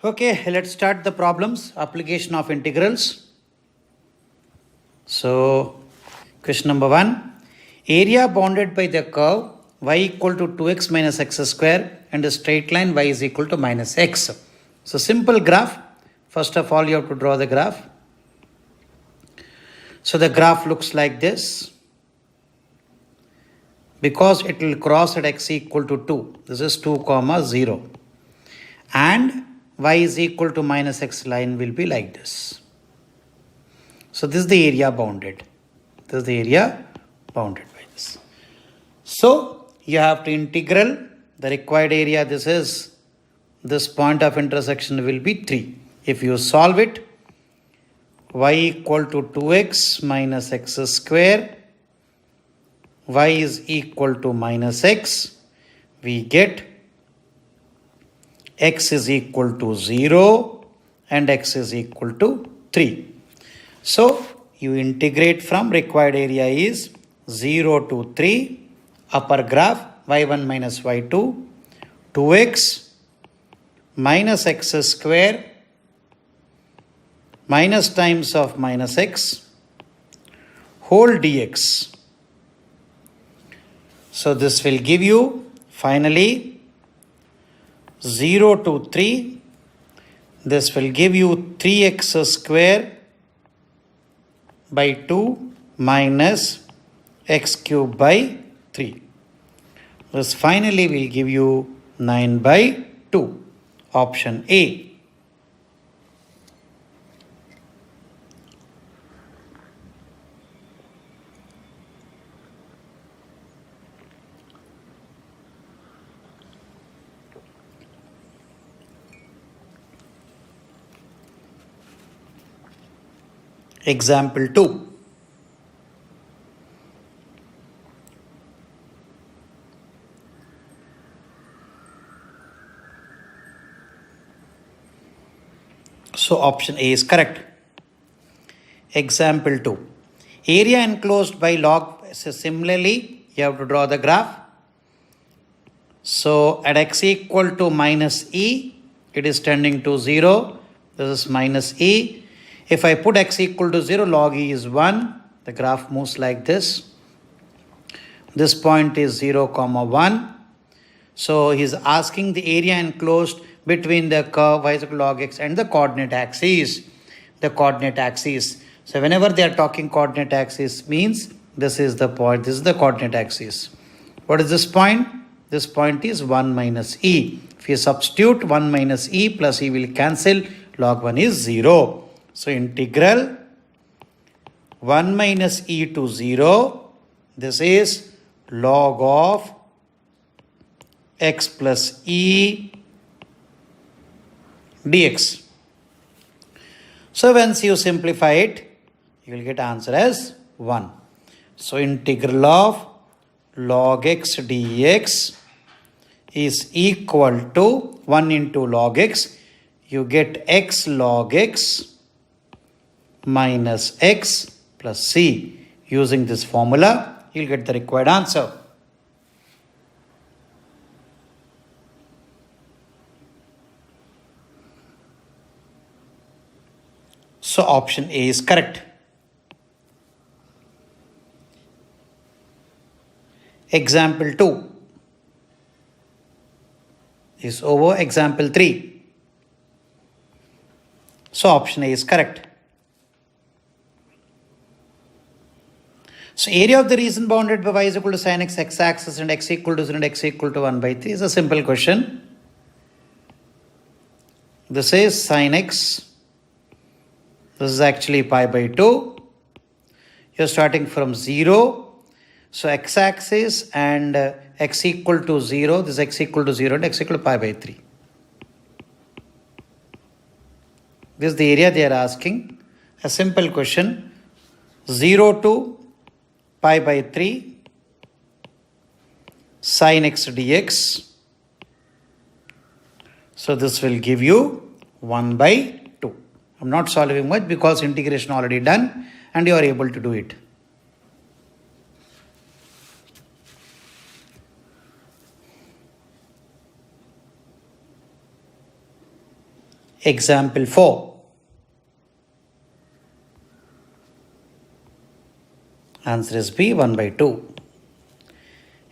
Okay, let's start the problems. Application of integrals. So, question number 1. Area bounded by the curve y equal to 2x minus x square and a straight line y is equal to minus x. So, simple graph. First of all, you have to draw the graph. So, the graph looks like this. Because it will cross at x equal to 2. This is 2, 0. And y is equal to minus x line will be like this. So this is the area bounded. This is the area bounded by this. So you have to integral the required area. This point of intersection will be 3. If you solve it, y equal to 2x minus x square, y is equal to minus x, we get x is equal to 0 and x is equal to 3. So, you integrate from required area is 0 to 3, upper graph y1 minus y2, 2x minus x square minus times of minus x whole dx. So, this will give you finally 0 to 3, this will give you 3x square by 2 minus x cube by 3. This finally will give you 9 by 2. Option A. Example 2. So option A is correct. Example 2. Area enclosed by log. So similarly, you have to draw the graph. So at x equal to minus e, it is tending to 0. This is minus e. If I put x equal to 0, log e is 1. The graph moves like this. This point is 0, 1. So he is asking the area enclosed between the curve y is equal to log x and the coordinate axis. The coordinate axis. So whenever they are talking coordinate axis means this is the point. This is the coordinate axis. What is this point? This point is 1 minus e. If you substitute 1 minus e plus e will cancel. Log 1 is 0. So integral 1 minus e to 0. This is log of x plus e dx. So once you simplify it, you will get answer as 1. So integral of log x dx is equal to 1 into log x. You get x log x minus x plus c. Using this formula, you will get the required answer. So option A is correct. Example 2 is over. Example 3. So option A is correct. So area of the region bounded by y is equal to sin x, x-axis and x equal to 0 and x equal to 1 by 3 is a simple question. This is sin x. This is actually pi by 2. You're starting from 0. So x-axis and x equal to 0. This is x equal to 0 and x equal to pi by 3. This is the area they are asking. A simple question. 0 to pi by 3 sin x dx. So this will give you 1 by 2. I'm not solving much because integration already done and you are able to do it. Example 4. Answer is B, 1 by 2.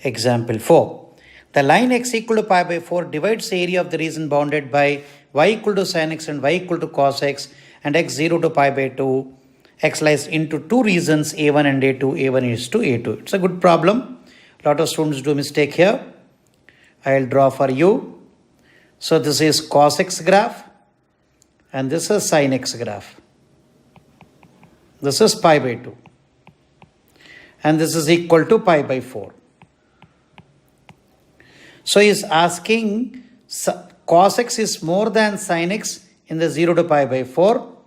Example 4. The line x equal to pi by 4 divides the area of the region bounded by y equal to sin x and y equal to cos x and x 0 to pi by 2. X lies into two regions A1 and A2. A1 is to A2. It's a good problem. A lot of students do mistake here. I will draw for you. So this is cos x graph and this is sin x graph. This is pi by 2. And this is equal to pi by 4. So he is asking cos x is more than sin x in the 0 to pi by 4.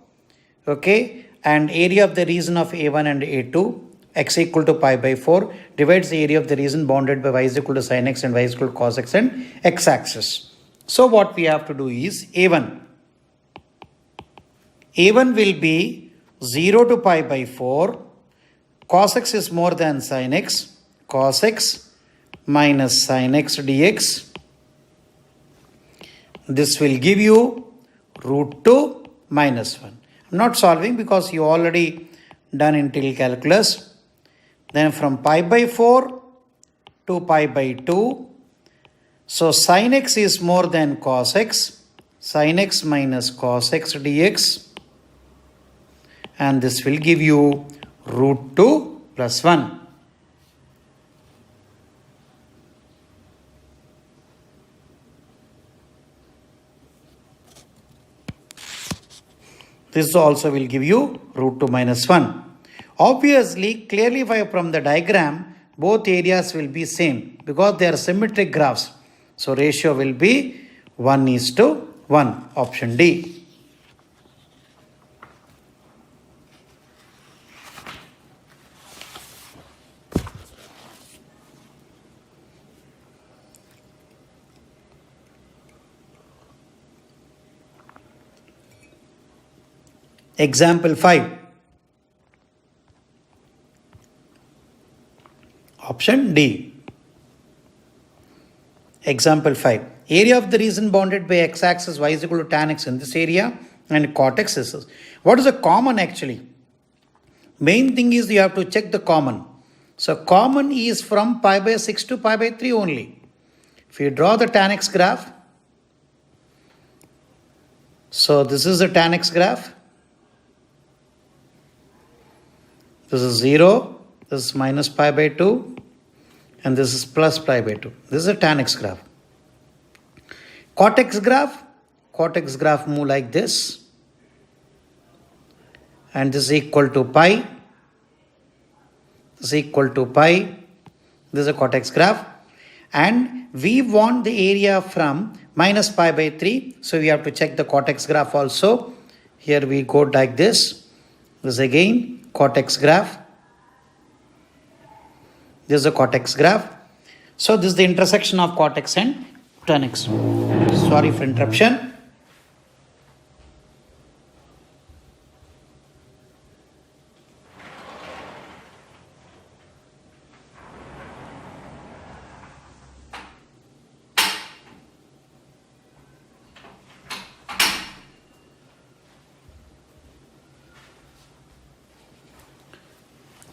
Okay. And area of the region of A1 and A2, x equal to pi by 4, divides the area of the region bounded by y is equal to sin x and y is equal to cos x and x axis. So what we have to do is A1. A1 will be 0 to pi by 4. Cos x is more than sin x. Cos x minus sin x dx. This will give you root 2 minus 1. I'm not solving because you already done integral calculus. Then from pi by 4 to pi by 2. So sin x is more than cos x. Sin x minus cos x dx. And this will give you root 2 plus 1. This also will give you root 2 minus 1. Obviously, clearly from the diagram, both areas will be same because they are symmetric graphs. So ratio will be 1:1. Option D. Example 5. Option D. Example 5. Area of the region bounded by x-axis y is equal to tan x in this area and cot x is this. What is the common actually? Main thing is you have to check the common. So common is from pi by 6 to pi by 3 only. If you draw the tan x graph, so this is the tan x graph. This is 0, this is minus pi by 2, and this is plus pi by 2. This is a tan x graph. Cot x graph move like this. And this is equal to pi. This is equal to pi. This is a cot x graph. And we want the area from minus pi by 3. So we have to check the cot x graph also. Here we go like this. This is again cot x graph. This is a cot x graph. So this is the intersection of cot x and tan x. Sorry for interruption.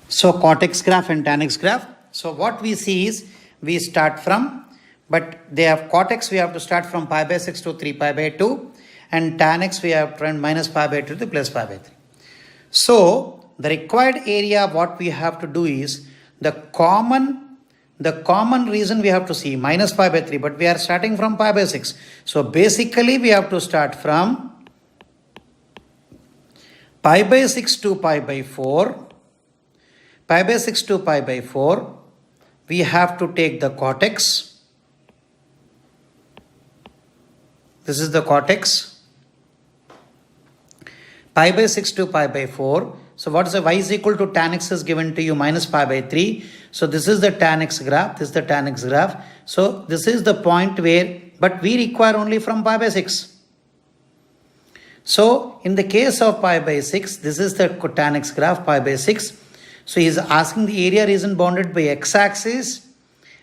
So cot x graph and tan x graph. So what we see is we start from, but they have cot x we have to start from pi by 6 to 3 pi by 2 and tan x we have to run minus pi by 2 to plus pi by 3. So the required area what we have to do is the common reason we have to see minus pi by 3, but we are starting from pi by 6. So basically we have to start from pi by 6 to pi by 4. Pi by 6 to pi by 4, we have to take the cot x. This is the cot x. Pi by 6 to pi by 4. So what is the y is equal to tan x is given to you minus pi by 3. So this is the tan x graph. This is the tan x graph. So this is the point where, but we require only from pi by 6. So in the case of pi by 6, this is the tan x graph pi by 6. So he is asking the area region bounded by x-axis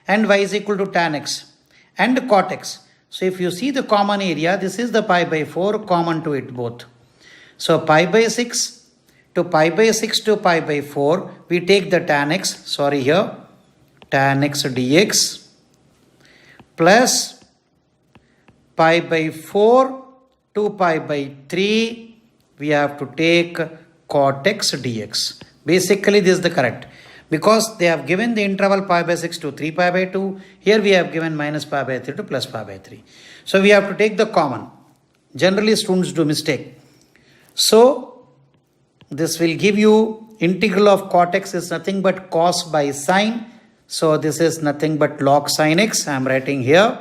and y is equal to tan x and cot x. So if you see the common area, this is the pi by 4 common to it both. So pi by 6 to pi by 6 to pi by 4, we take the tan x, tan x dx plus pi by 4 to pi by 3, we have to take cot x dx. Basically, this is the correct. Because they have given the interval pi by 6 to 3 pi by 2. Here we have given minus pi by 3 to plus pi by 3. So we have to take the common. Generally students do mistake. So this will give you integral of cot x is nothing but cos by sine. So this is nothing but log sine x. I am writing here.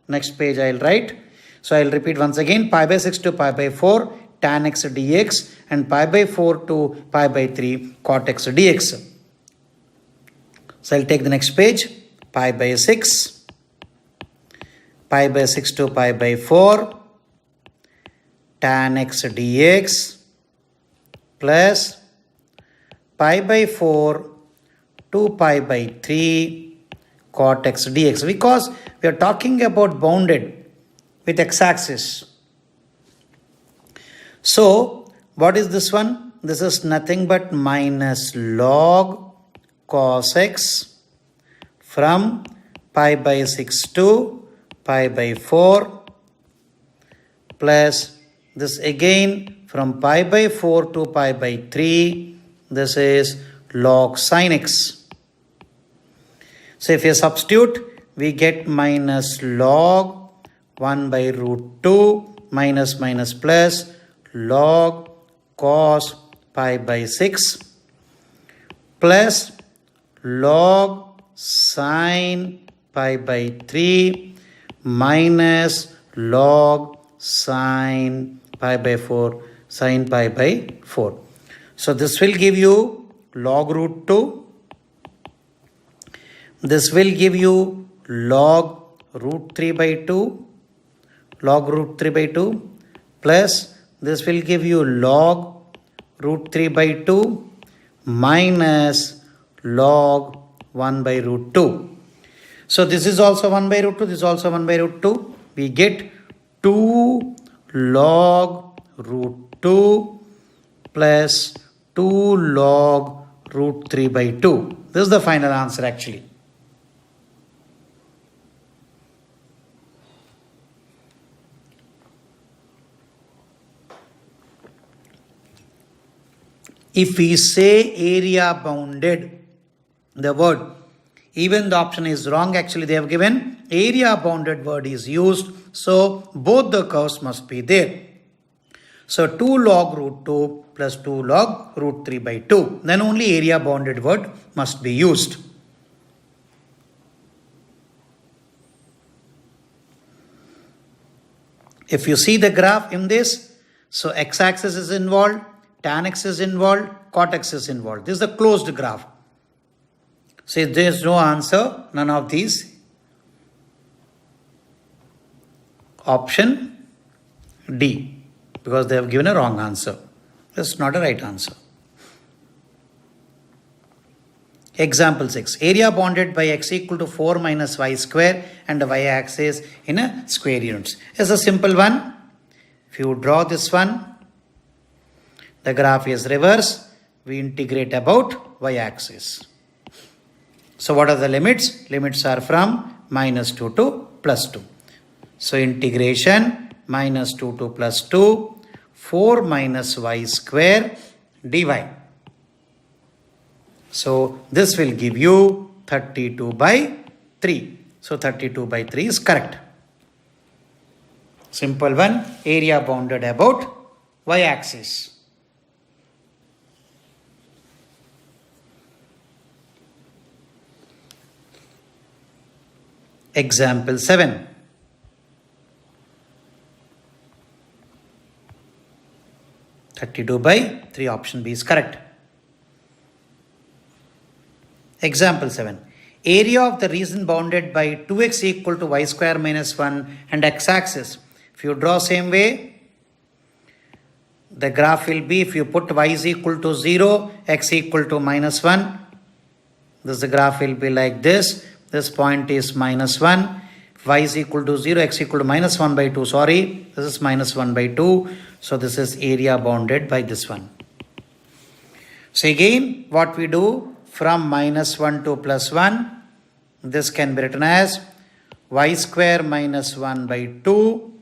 Next page I will write. So I will repeat once again. Pi by 6 to pi by 4 tan x dx and pi by 4 to pi by 3 cot x dx. So I'll take the next page, pi by 6 to pi by 4, tan x dx plus pi by 4 to pi by 3 cot x dx, because we are talking about bounded with x-axis. So what is this one? This is nothing but minus log cos x from pi by 6 to pi by 4 plus this again from pi by 4 to pi by 3, this is log sin x. So if you substitute, we get minus log 1 by root 2 minus plus log cos pi by 6 plus log sine pi by 3 minus log sine pi by 4 sine pi by 4. So this will give you log root 2. This will give you log root 3 by 2. Log root 3 by 2 plus this will give you log root 3 by 2 minus log 1 by root 2. So this is also 1 by root 2, this is also 1 by root 2. We get 2 log root 2 plus 2 log root 3 by 2. This is the final answer actually. If we say area bounded, the word, even the option is wrong, actually they have given area bounded word is used, so both the curves must be there. So 2 log root 2 plus 2 log root 3 by 2, then only area bounded word must be used. If you see the graph in this, so x-axis is involved, tan x is involved, cot x is involved. This is the closed graph. So there is no answer, none of these. Option D, because they have given a wrong answer. That's not a right answer. Example 6. Area bounded by x equal to 4 minus y square and the y-axis in a square units. It's a simple one. If you draw this one, the graph is reverse. We integrate about y-axis. So what are the limits? Limits are from minus 2 to plus 2. So integration minus 2 to plus 2, 4 minus y square dy. So this will give you 32 by 3. So 32 by 3 is correct. Simple one, area bounded about y-axis. Example 7. (32 by 3) option B is correct. Example 7. Area of the region bounded by 2x equal to y square minus 1 and x-axis. If you draw same way, the graph will be, if you put y is equal to 0, x equal to minus 1, this the graph will be like this. This point is minus 1. y is equal to 0, x equal to minus 1 by 2. Sorry, this is minus 1 by 2. So this is area bounded by this one. So again, what we do from minus 1 to plus 1, this can be written as y square minus 1 by 2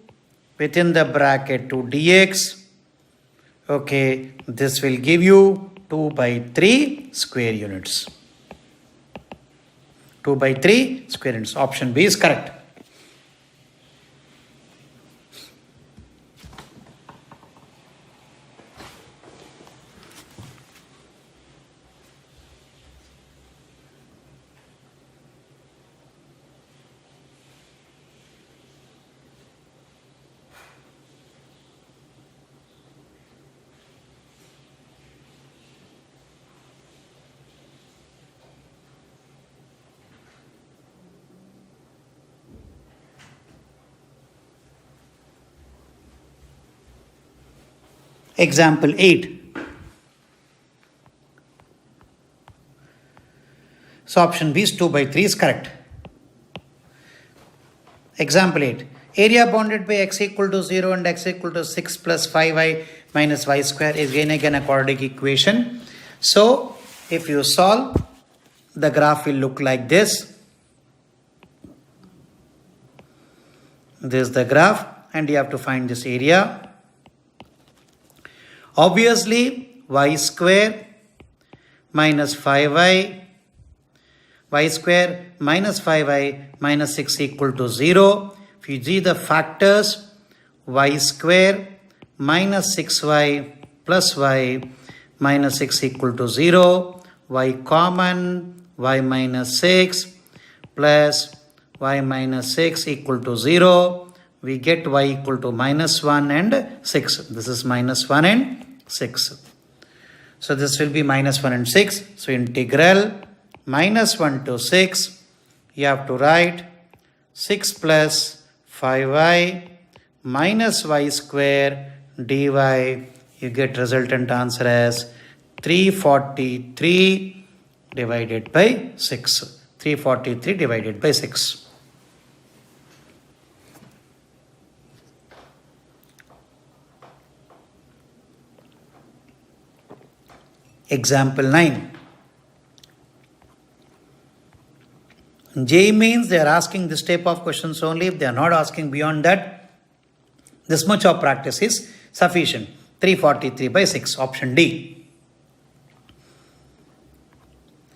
within the bracket 2 dx. Okay, this will give you 2 by 3 square units. 2 by 3 square units. Option B is correct. Example 8. So option B is 2 by 3 is correct. Example 8. Area bounded by x equal to 0 and x equal to 6 plus 5y minus y square is again a quadratic equation. So if you solve, the graph will look like this. This is the graph and you have to find this area. Obviously, y square minus 5y, y square minus 5y minus 6 equal to 0. If you see the factors, y square minus 6y plus y minus 6 equal to 0, y common, y minus 6 plus y minus 6 equal to 0. We get y equal to minus 1 and 6. This is minus 1 and 6. So this will be minus 1 and 6. So integral minus 1 to 6. You have to write 6 plus 5y minus y square dy. You get resultant answer as 343 divided by 6. 343 divided by 6. Example 9. JEE means they are asking this type of questions only. If they are not asking beyond that, this much of practice is sufficient. 343 by 6, option D.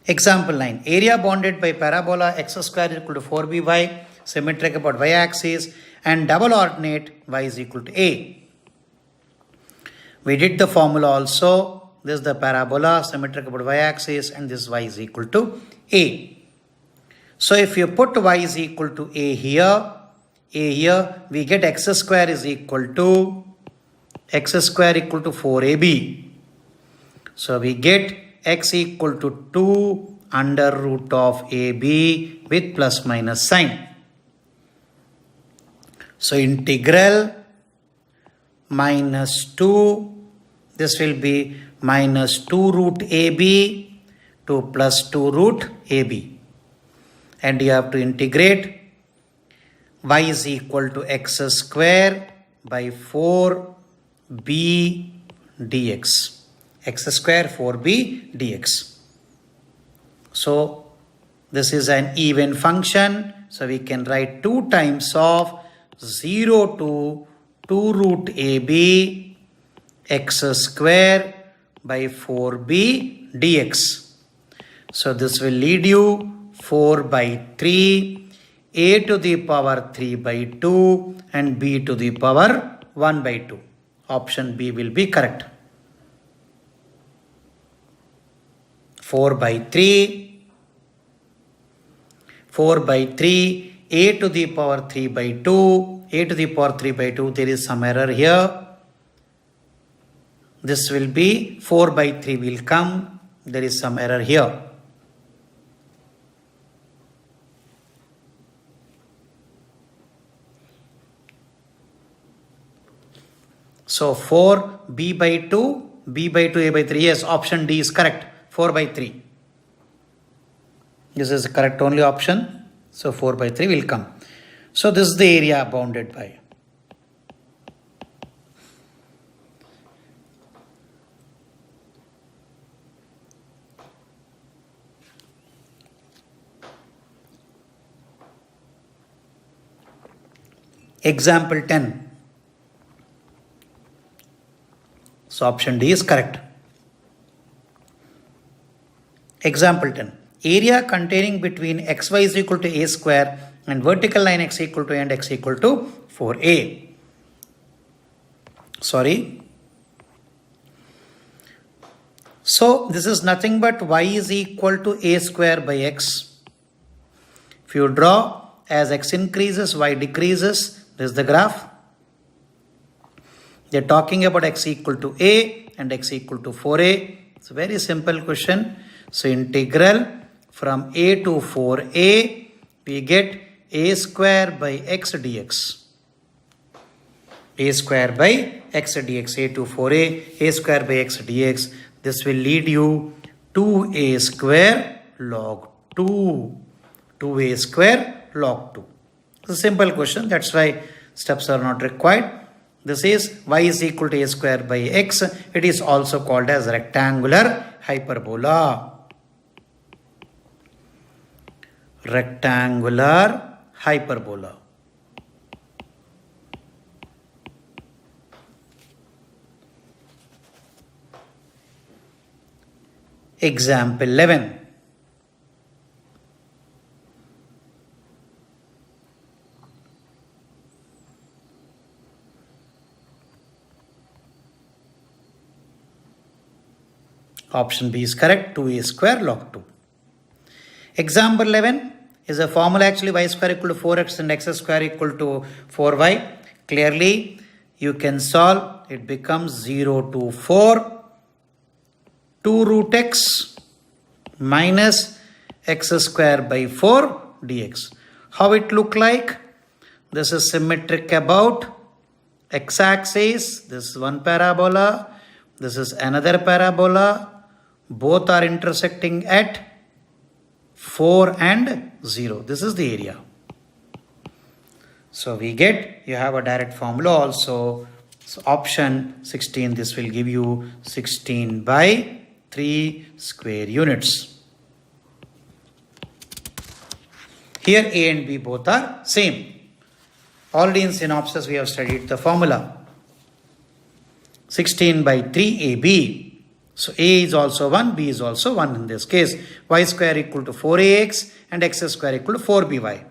Example 9. Area bounded by parabola x square is equal to 4by, symmetric about y-axis, and double ordinate y is equal to a. We did the formula also. This is the parabola, symmetric about y-axis, and this y is equal to a. So if you put y is equal to a here, we get x square is equal to 4ab. So we get x equal to 2 under root of ab with plus minus sign. So integral minus 2, this will be minus 2 root AB to plus 2 root AB. And you have to integrate y is equal to x square by 4b dx. X square 4b dx. So this is an even function. So we can write 2 times of 0 to 2 root AB x square by 4b dx. So this will lead you 4 by 3, a to the power 3 by 2 and b to the power 1 by 2. Option B will be correct. 4 by 3, a to the power 3 by 2, a to the power 3 by 2, there is some error here. This will be 4 by 3 will come. There is some error here. So 4b by 2, b by 2, a by 3. Yes, option D is correct. 4 by 3. This is the correct only option. So 4 by 3 will come. So this is the area bounded by. Example 10. So option D is correct. Example 10. Area containing between xy is equal to a square and vertical line x equal to and x equal to 4a. Sorry. So this is nothing but y is equal to a square by x. If you draw, as x increases, y decreases. This is the graph. They are talking about x equal to a and x equal to 4a. It's a very simple question. So integral from a to 4a, we get a square by x dx. A square by x dx, a to 4a, a square by x dx. This will lead you to a square log 2. 2a square log 2. It's a simple question. That's why steps are not required. This is y is equal to a square by x. It is also called as rectangular hyperbola. Rectangular hyperbola. Example 11. Option B is correct, 2a square log 2. Example 11 is a formula actually y square equal to 4x and x square equal to 4y. Clearly, you can solve. It becomes 0 to 4, 2 root x minus x square by 4 dx. How it look like? This is symmetric about x-axis. This is one parabola. This is another parabola. Both are intersecting at 4 and 0. This is the area. So we get, you have a direct formula also. So option 16, this will give you 16 by 3 square units. Here A and B both are same. Already in synopsis we have studied the formula. 16 by 3 AB. So A is also 1, B is also 1 in this case. Y square equal to 4AX and X square equal to 4BY.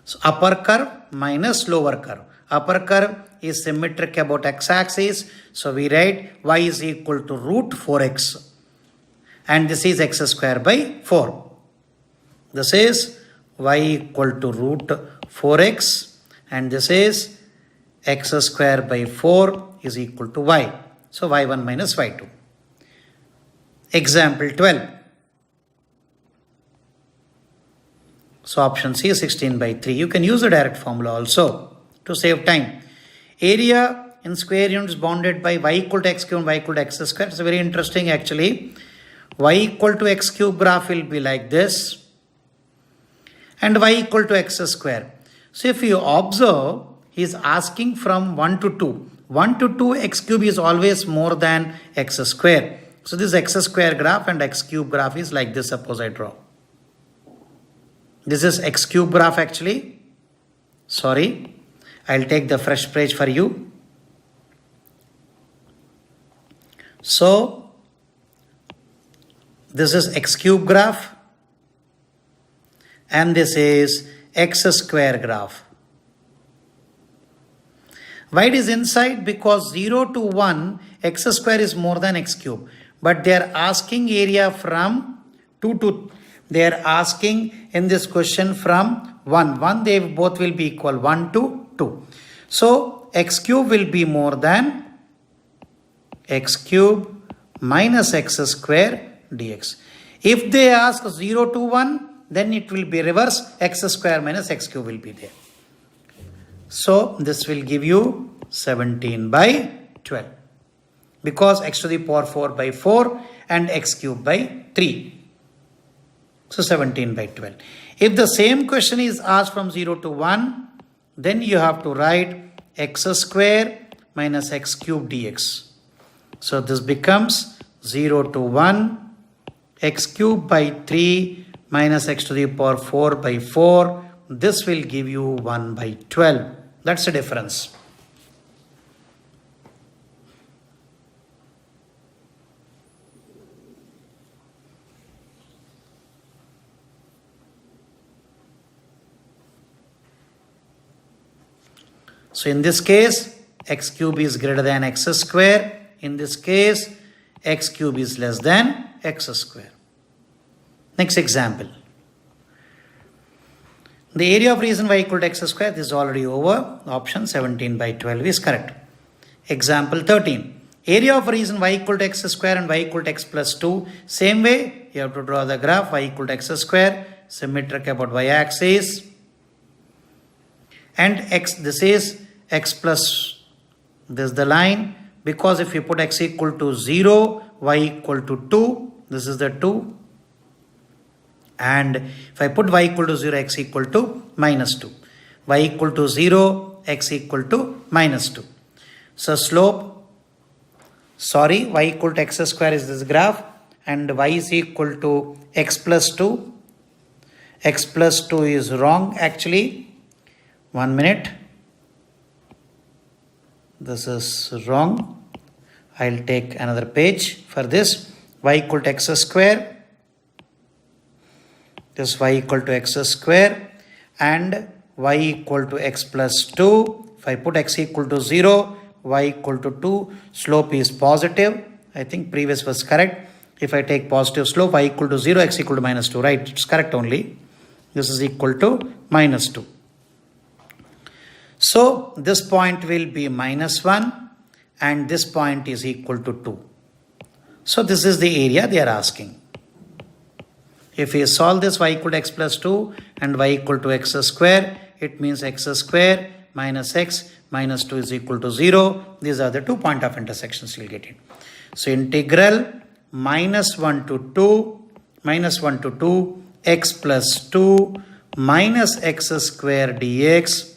So upper curve minus lower curve. Upper curve is symmetric about x-axis. So we write y is equal to root 4x. And this is x square by 4. This is y equal to root 4x. And this is x square by 4 is equal to y. So y1 minus y2. Example 12. So option C is 16 by 3. You can use the direct formula also to save time. Area in square units bounded by y equal to x cube and y equal to x square. It's very interesting actually. Y equal to x cube graph will be like this. And y equal to x square. So if you observe, he is asking from 1 to 2. 1 to 2 x cube is always more than x square. So this x square graph and x cube graph is like this. Suppose I draw. This is x cube graph actually. Sorry. I'll take the fresh page for you. So this is x cube graph. And this is x square graph. Why it is inside? Because 0 to 1, x square is more than x cube. But they are asking area from 2 to, they are asking in this question from 1. 1, they both will be equal, 1 to 2. So, x cube will be more than x cube minus x square dx. If they ask 0 to 1, then it will be reverse, x square minus x cube will be there. So, this will give you 17 by 12. because x to the power 4 by 4 and x cube by 3. So 17 by 12. If the same question is asked from 0 to 1, then you have to write x square minus x cube dx. So this becomes 0 to 1, x cube by 3 minus x to the power 4 by 4. This will give you 1 by 12. That's the difference. So in this case, x cube is greater than x square. In this case, x cube is less than x square. Next example. The area of region y equal to x square, this is already over. Option 17 by 12 is correct. Example 13. Area of region y equal to x square and y equal to x plus 2. Same way, you have to draw the graph y equal to x square, symmetric about y axis. And x, this is x plus, this is the line, because if you put x equal to 0, y equal to 2, this is the 2. And if I put y equal to 0, x equal to minus 2. Y equal to 0, x equal to minus 2. So slope, y equal to x square is this graph, and y is equal to x plus 2. X plus 2 is wrong actually. 1 minute. This is wrong. I'll take another page for this. Y equal to x square. This y equal to x square and y equal to x plus 2. If I put x equal to 0, y equal to 2, slope is positive. I think previous was correct. If I take positive slope, y equal to 0, x equal to minus 2, right? It's correct only. This is equal to minus 2. So this point will be minus 1 and this point is equal to 2. So this is the area they are asking. If we solve this y equal to x plus 2 and y equal to x square, it means x square minus x minus 2 is equal to 0. These are the 2 point of intersections you will get it. So integral minus 1 to 2 x plus 2 minus x square dx.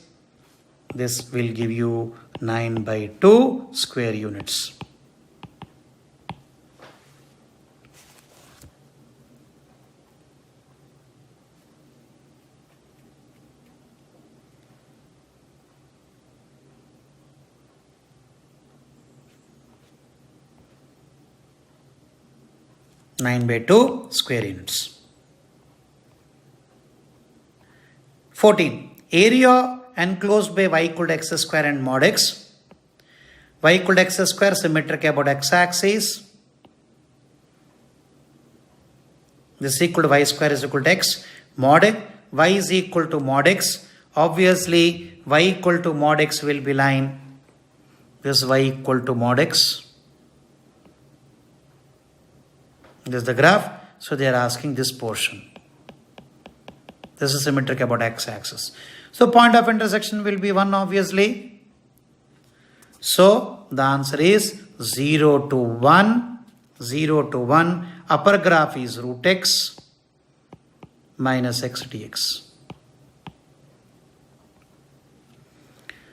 This will give you 9 by 2 square units. Nine by 2 square units. 14. Area enclosed by y equal to x square and mod x. Y equal to x square symmetric about x axis. This is equal to y square is equal to x. Mod x, y is equal to mod x. Obviously, y equal to mod x will be line. This is y equal to mod x. This is the graph. So they are asking this portion. This is symmetric about x axis. So point of intersection will be 1 obviously. So the answer is 0 to 1. 0 to 1. Upper graph is root x minus x dx.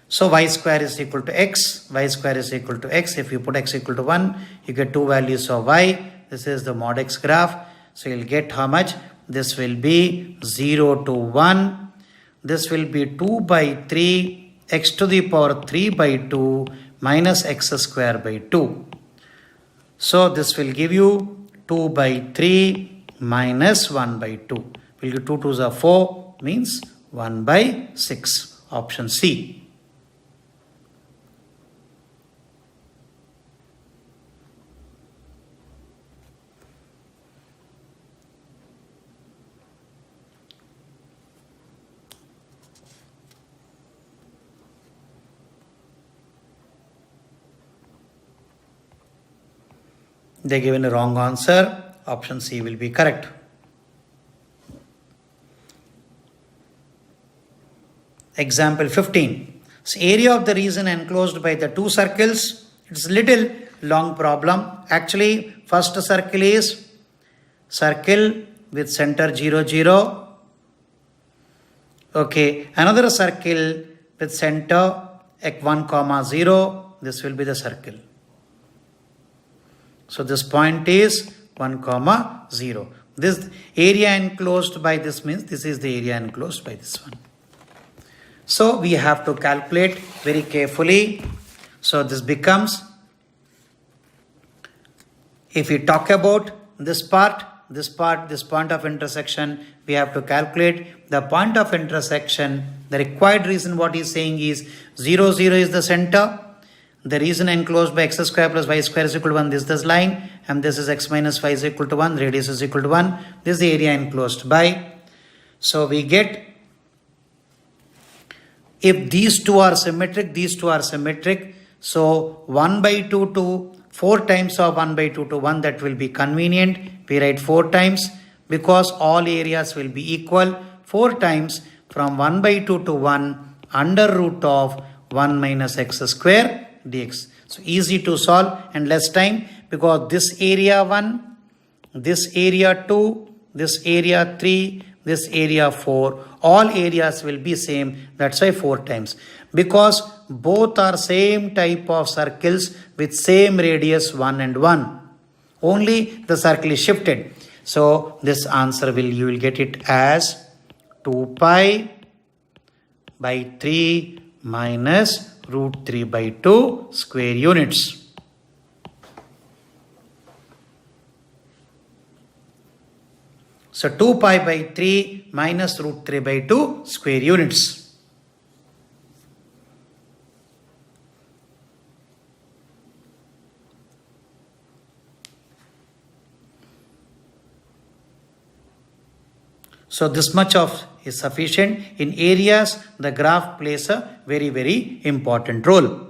So y square is equal to x. Y square is equal to x. If you put x equal to 1, you get 2 values of y. This is the mod x graph. So you'll get how much? This will be 0 to 1. This will be 2 by 3 x to the power 3 by 2 minus x square by 2. So this will give you 2 by 3 minus 1 by 2. Will give 2 2s are 4 means 1 by 6. Option C. They given a wrong answer. Option C will be correct. Example 15. So area of the region enclosed by the two circles. It's little long problem. Actually, first circle is circle with center 0, 0. Okay, another circle with center at 1, 0. This will be the circle. So this point is 1, 0. This area enclosed by this means this is the area enclosed by this one. So we have to calculate very carefully. So this becomes, if we talk about this point of intersection, we have to calculate the point of intersection. The required reason what he is saying is 0, 0 is the center. The region enclosed by x square plus y square is equal to 1. This line, and this is x minus y is equal to 1. Radius is equal to 1. This is the area enclosed by. So we get, if these two are symmetric, these two are symmetric. So 1 by 2 to 4 times of 1 by 2 to 1, that will be convenient. We write 4 times because all areas will be equal. 4 times from 1 by 2 to 1 under root of 1 minus x square dx. So easy to solve and less time, because this area 1, this area 2, this area 3, this area 4, all areas will be same. That's why 4 times. Because both are same type of circles with same radius 1 and 1. Only the circle is shifted. So this answer you will get it as 2 pi by 3 minus root 3 by 2 square units. So 2 pi by 3 minus root 3 by 2 square units. So this much of is sufficient. In areas, the graph plays a very, very important role.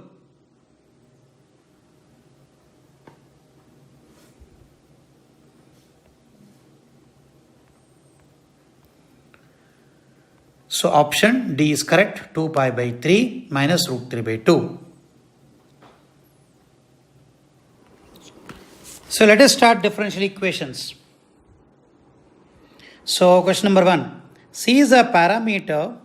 So option D is correct. 2 pi by 3 minus root 3 by 2. So let us start differential equations. So question number 1. C is a parameter,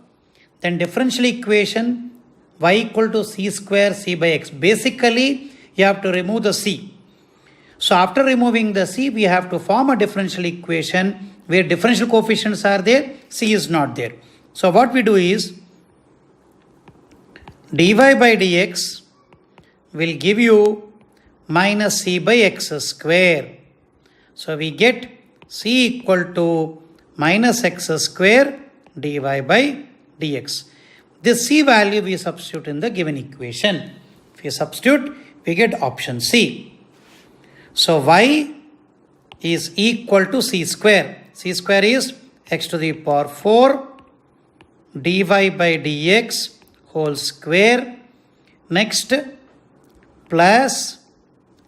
then differential equation y equal to c square c by x. Basically, you have to remove the c. So after removing the c, we have to form a differential equation where differential coefficients are there, c is not there. So what we do is, dy by dx will give you minus c by x square. So we get c equal to minus x square dy by dx. This c value we substitute in the given equation. If we substitute, we get option C. So y is equal to c square. C square is x to the power 4 dy by dx whole square. Next, plus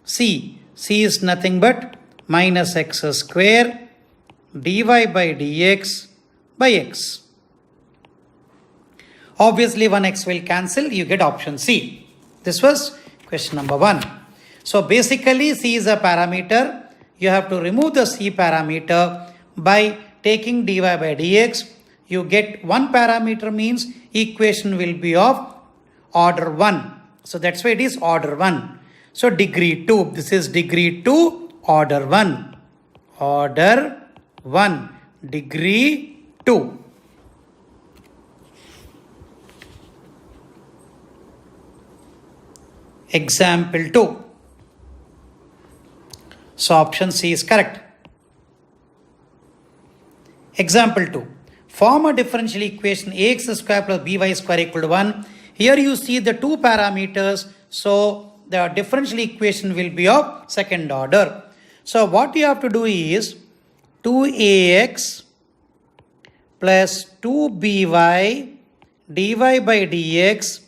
c. C is nothing but minus x square dy by dx by x. Obviously, one x will cancel, you get option C. This was question number 1. So basically, C is a parameter. You have to remove the C parameter by taking dy by dx. You get one parameter means equation will be of order 1. So that's why it is order 1. So degree 2. This is degree 2, order 1. Order 1, degree 2. Example 2. So option C is correct. Example 2. Form a differential equation ax square plus by square equal to 1. Here you see the two parameters. So the differential equation will be of second order. So what you have to do is 2ax plus 2by dy by dx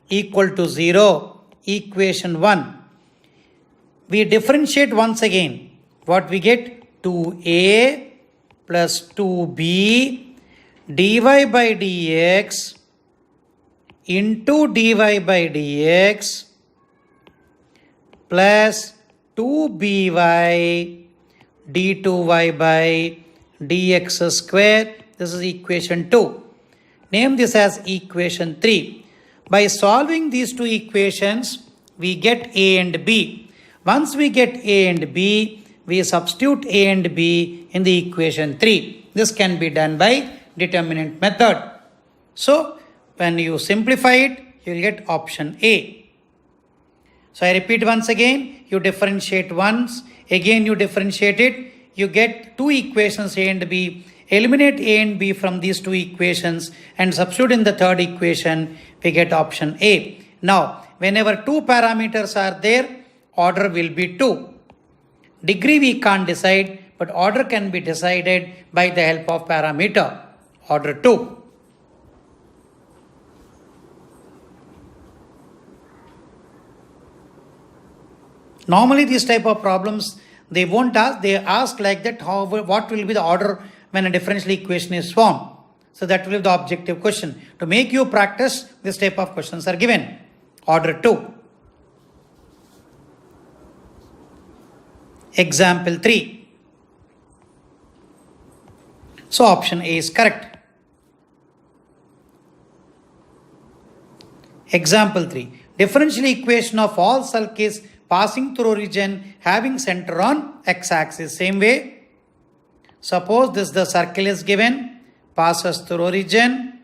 equal to 0, equation 1. We differentiate once again. What we get? 2a plus 2b dy by dx into dy by dx plus 2by d2y by dx square. This is equation 2. Name this as equation 3. By solving these two equations, we get A and B. Once we get A and B, we substitute A and B in the equation 3. This can be done by determinant method. So, when you simplify it, you will get option A. So, I repeat once again, you differentiate once, again you differentiate it, you get two equations A and B. Eliminate A and B from these two equations and substitute in the third equation, we get option A. Now, whenever two parameters are there, order will be 2. Degree we can't decide, but order can be decided by the help of parameter, order 2. Normally these type of problems, they won't ask, they ask like that, what will be the order when a differential equation is formed. So that will be the objective question. To make you practice, this type of questions are given. Order 2. Example 3. So option A is correct. Example 3. Differential equation of all circles passing through region having center on x-axis. Same way. Suppose this the circle is given, passes through origin,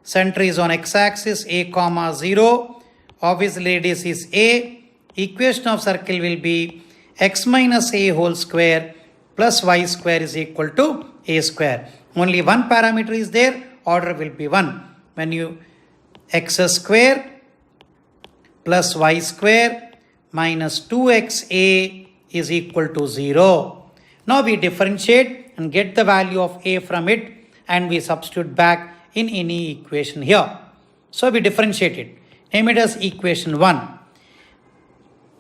center is on x-axis, a comma 0, obviously radius is a, equation of circle will be x minus a whole square plus y square is equal to a square. Only one parameter is there, order will be 1. When you x square plus y square minus 2xa is equal to 0. Now we differentiate and get the value of a from it and we substitute back in any equation here. So we differentiate it. Name it as equation 1.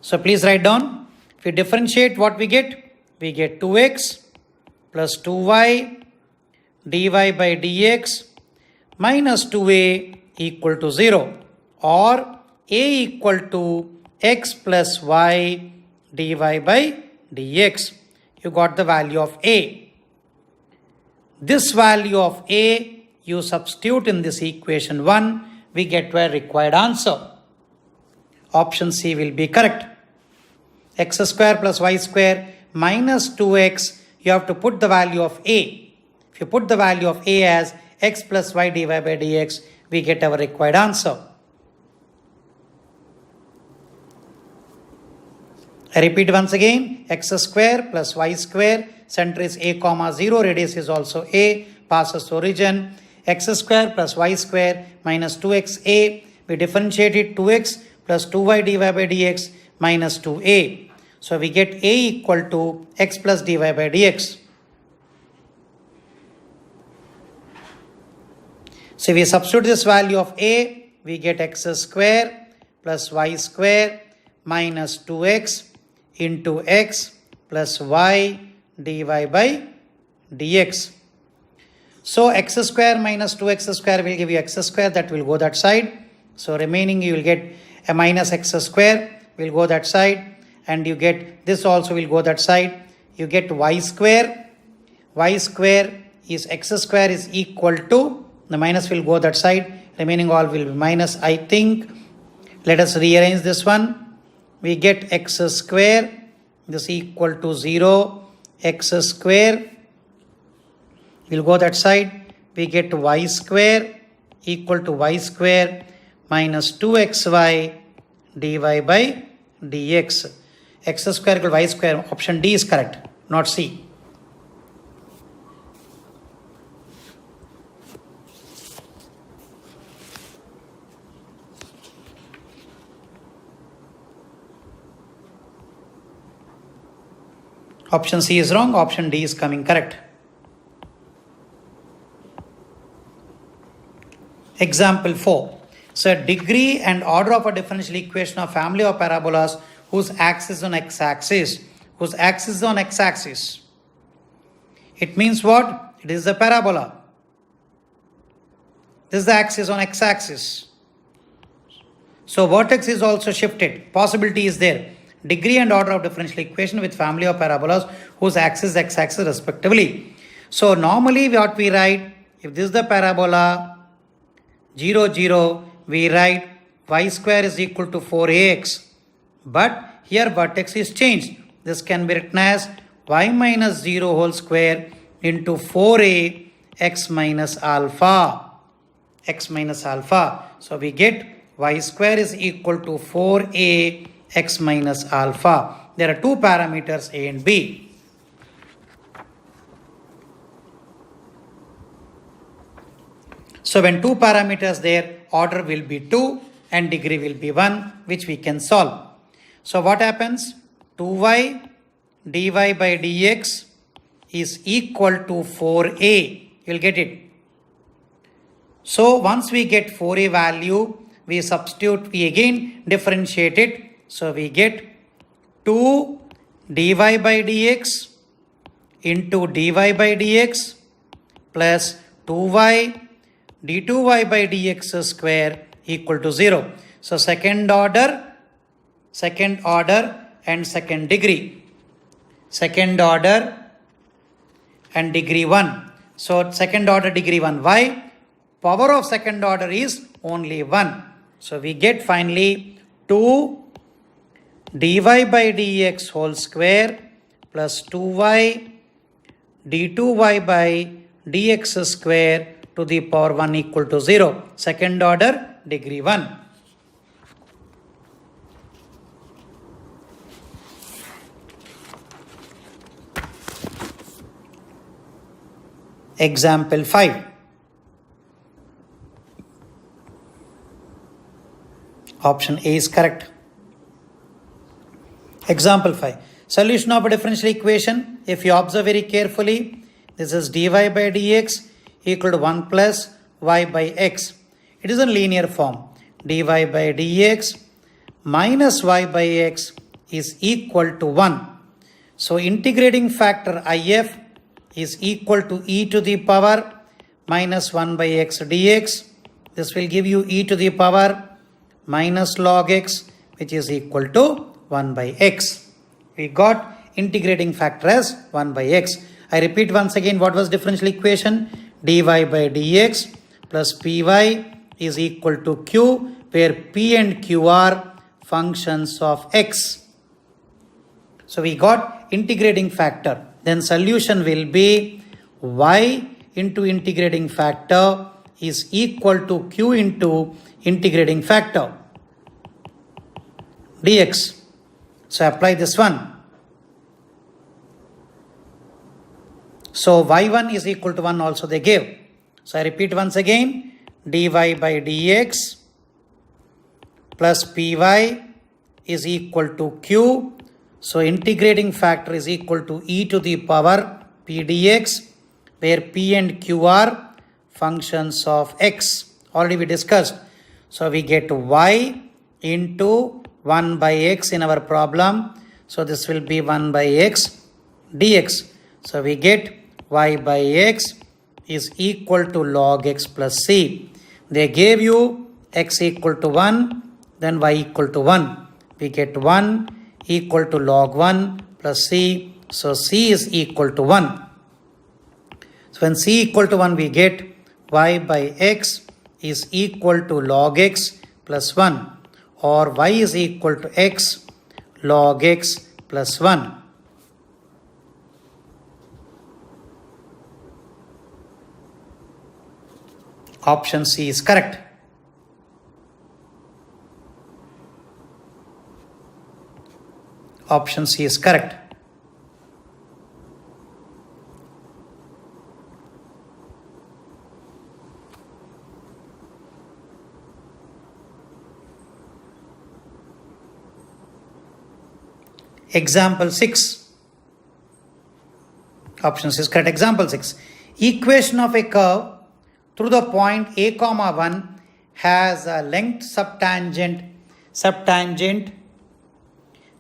So please write down. If we differentiate, what we get? We get 2x plus 2y dy by dx minus 2a equal to 0, or a equal to x plus y dy by dx. You got the value of a. This value of a you substitute in this equation 1, we get to a required answer. Option C will be correct. X square plus y square minus 2x, you have to put the value of a. If you put the value of a as x plus y dy by dx, we get our required answer. I repeat once again, x square plus y square, center is a comma 0, radius is also a, passes to origin, x square plus y square minus 2xa, we differentiate it 2x plus 2y dy by dx minus 2a. So we get a equal to x plus dy by dx. So we substitute this value of a, we get x square plus y square minus 2x into x plus y dy by dx. So x square minus 2x square will give you x square, that will go that side. So remaining you will get a minus x square will go that side, and you get this also will go that side. You get y square. Y square is x square is equal to, the minus will go that side, remaining all will be minus. I think let us rearrange this one. We get x square, this equal to 0, x square will go that side. We get y square equal to y square minus 2xy dy by dx. X square equal to y square. Option D is correct, not C. Option C is wrong, option D is coming correct. Example 4. So degree and order of a differential equation of family of parabolas whose axis is on x-axis. Whose axis is on x-axis. It means what? It is the parabola. This is the axis on x-axis. So vertex is also shifted. Possibility is there. degree and order of differential equation with family of parabolas whose axis x-axis respectively. So normally what we write, if this is the parabola 0, 0, we write y square is equal to 4ax. But here vertex is changed. This can be written as y minus 0 whole square into 4a x minus alpha. X minus alpha. So we get y square is equal to 4a x minus alpha. There are two parameters a and b. So when two parameters there, order will be 2 and degree will be 1, which we can solve. So what happens? 2y dy by dx is equal to 4a. You'll get it. So once we get 4a value, we substitute, we again differentiate it. So we get 2 dy by dx into dy by dx plus 2y d2y by dx square equal to 0. So second order and second degree. Second order and degree 1. So second order degree 1. Why? Power of second order is only 1. So we get finally 2 dy by dx whole square plus 2y d2y by dx square to the power 1 equal to 0. Second order degree 1. Example 5. Option A is correct. Example 5. Solution of a differential equation. If you observe very carefully, this is dy by dx equal to 1 plus y by x. It is in linear form. Dy by dx minus y by x is equal to 1. So integrating factor if is equal to e to the power minus 1 by x dx. This will give you e to the power minus log x, which is equal to 1 by x. We got integrating factor as 1 by x. I repeat once again, what was differential equation? Dy by dx plus py is equal to q, where p and q are functions of x. So we got integrating factor. Then solution will be y into integrating factor is equal to q into integrating factor dx. So apply this one. So y1 is equal to 1 also they gave. So I repeat once again, dy by dx plus py is equal to q. So integrating factor is equal to e to the power p dx, where p and q are functions of x. Already we discussed. So we get y into 1 by x in our problem. So this will be 1 by x dx. So we get y by x is equal to log x plus c. They gave you x equal to 1, then y equal to 1. We get 1 equal to log 1 plus c. So c is equal to 1. So when c equal to 1, we get y by x is equal to log x plus 1, or y is equal to x log x plus 1. Option C is correct. Option C is correct. Example 6. Option C is correct. Example 6. Equation of a curve through the point a comma 1 has a length subtangent.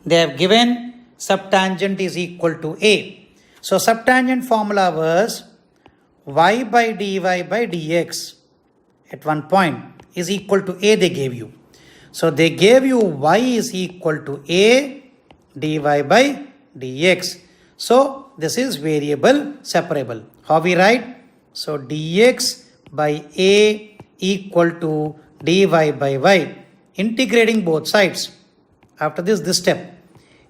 They have given subtangent is equal to a. So subtangent formula was y by dy by dx at one point is equal to a they gave you. So they gave you y is equal to a dy by dx. So this is variable separable. How we write? So dx by a equal to dy by y. Integrating both sides. After this step.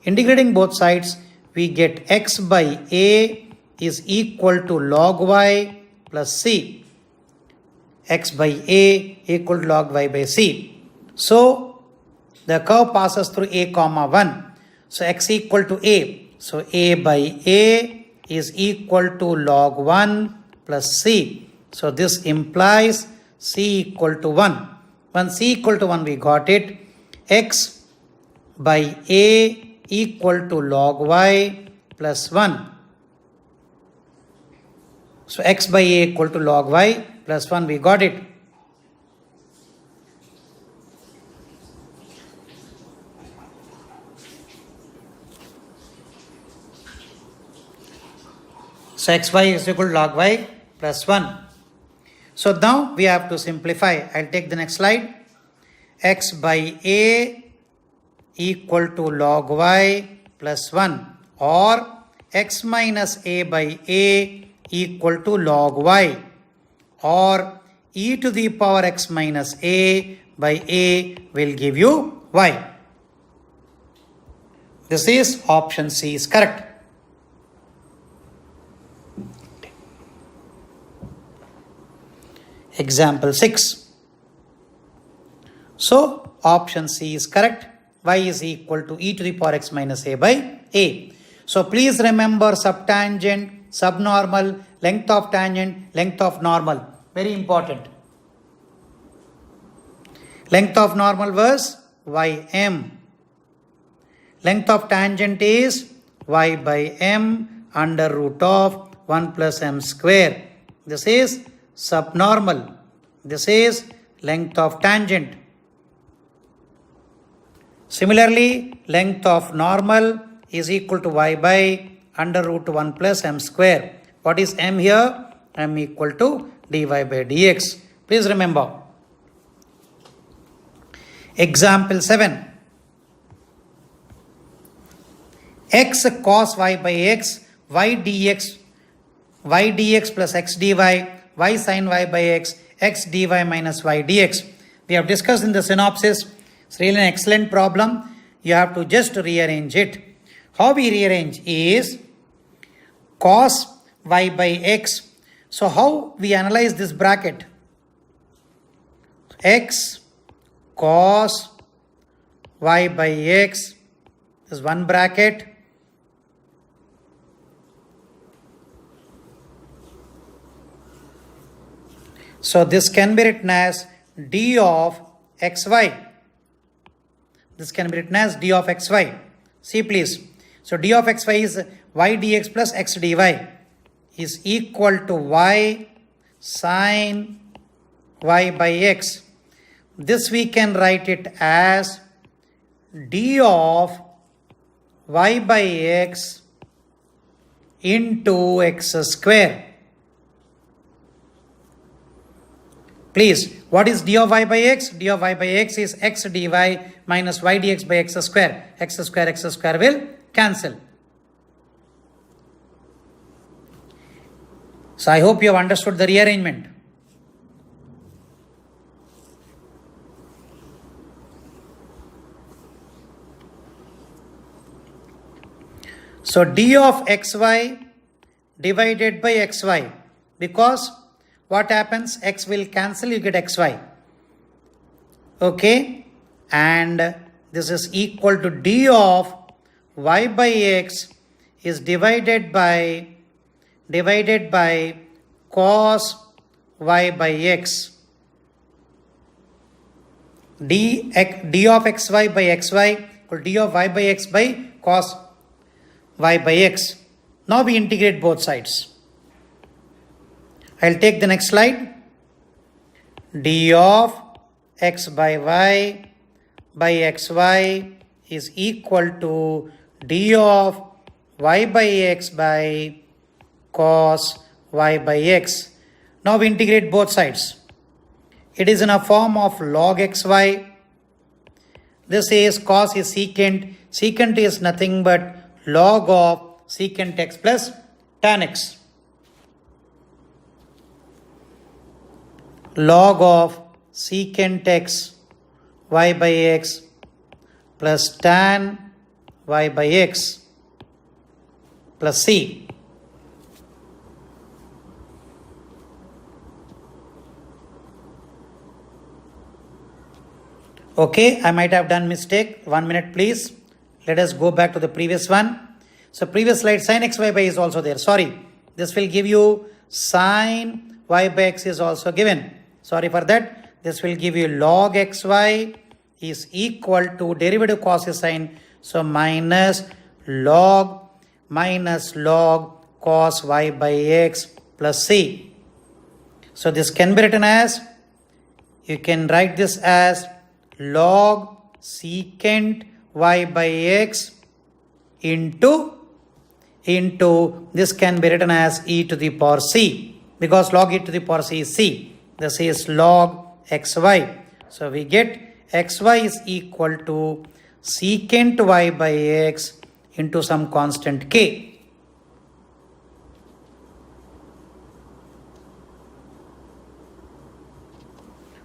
Integrating both sides, we get x by a is equal to log y plus c. X by a equal to log y by c. So the curve passes through a comma 1. So x equal to a. So a by a is equal to log 1 plus c. So this implies c equal to 1. When c equal to 1 we got it. X by a equal to log y plus 1. So x by a equal to log y plus 1, we got it. So xy is equal to log y plus 1. So now we have to simplify. I'll take the next slide. X by a equal to log y plus 1, or x minus a by a equal to log y, or e to the power x minus a by a will give you y. This is option C is correct. Example 6. So option C is correct. Y is equal to e to the power x minus a by a. So please remember subtangent, subnormal, length of tangent, length of normal. Very important. Length of normal was ym. Length of tangent is y by m under root of 1 plus m square. This is subnormal. This is length of tangent. Similarly, length of normal is equal to y by under root 1 plus m square. What is m here? M equal to dy by dx. Please remember. Example 7. X cos y by x, y dx plus x dy, y sin y by x dy minus y dx. We have discussed in the synopsis. It's really an excellent problem. You have to just rearrange it. How we rearrange is cos y by x. So how we analyze this bracket? X cos y by x is one bracket. So this can be written as d of xy. This can be written as d of xy. See please. So d of xy is y dx plus x dy is equal to y sin y by x. This we can write it as d of y by x into x square. Please, what is d of y by x? D of y by x is x dy minus y dx by x square. X square will cancel. So I hope you have understood the rearrangement. So d of xy divided by xy, because what happens? X will cancel, you get xy. Okay, and this is equal to d of y by x is divided by cos y by x. D of xy by xy equal d of y by x by cos y by x. Now we integrate both sides. I'll take the next slide. D of x by y by xy is equal to d of y by x by cos y by x. Now we integrate both sides. It is in a form of log xy. This is cos is secant. Secant is nothing but log of secant x plus tan x. Log of secant x y by x plus tan y by x plus c. Okay, I might have done mistake. 1 minute please. Let us go back to the previous one. So previous slide sin x y by is also there. Sorry, this will give you sin y by x is also given. Sorry for that. This will give you log xy is equal to derivative cosine. So minus log cos y by x plus c. So this can be written as, you can write this as log secant y by x into this can be written as e to the power c, because log e to the power c is c. This is log xy. So we get xy is equal to secant y by x into some constant k.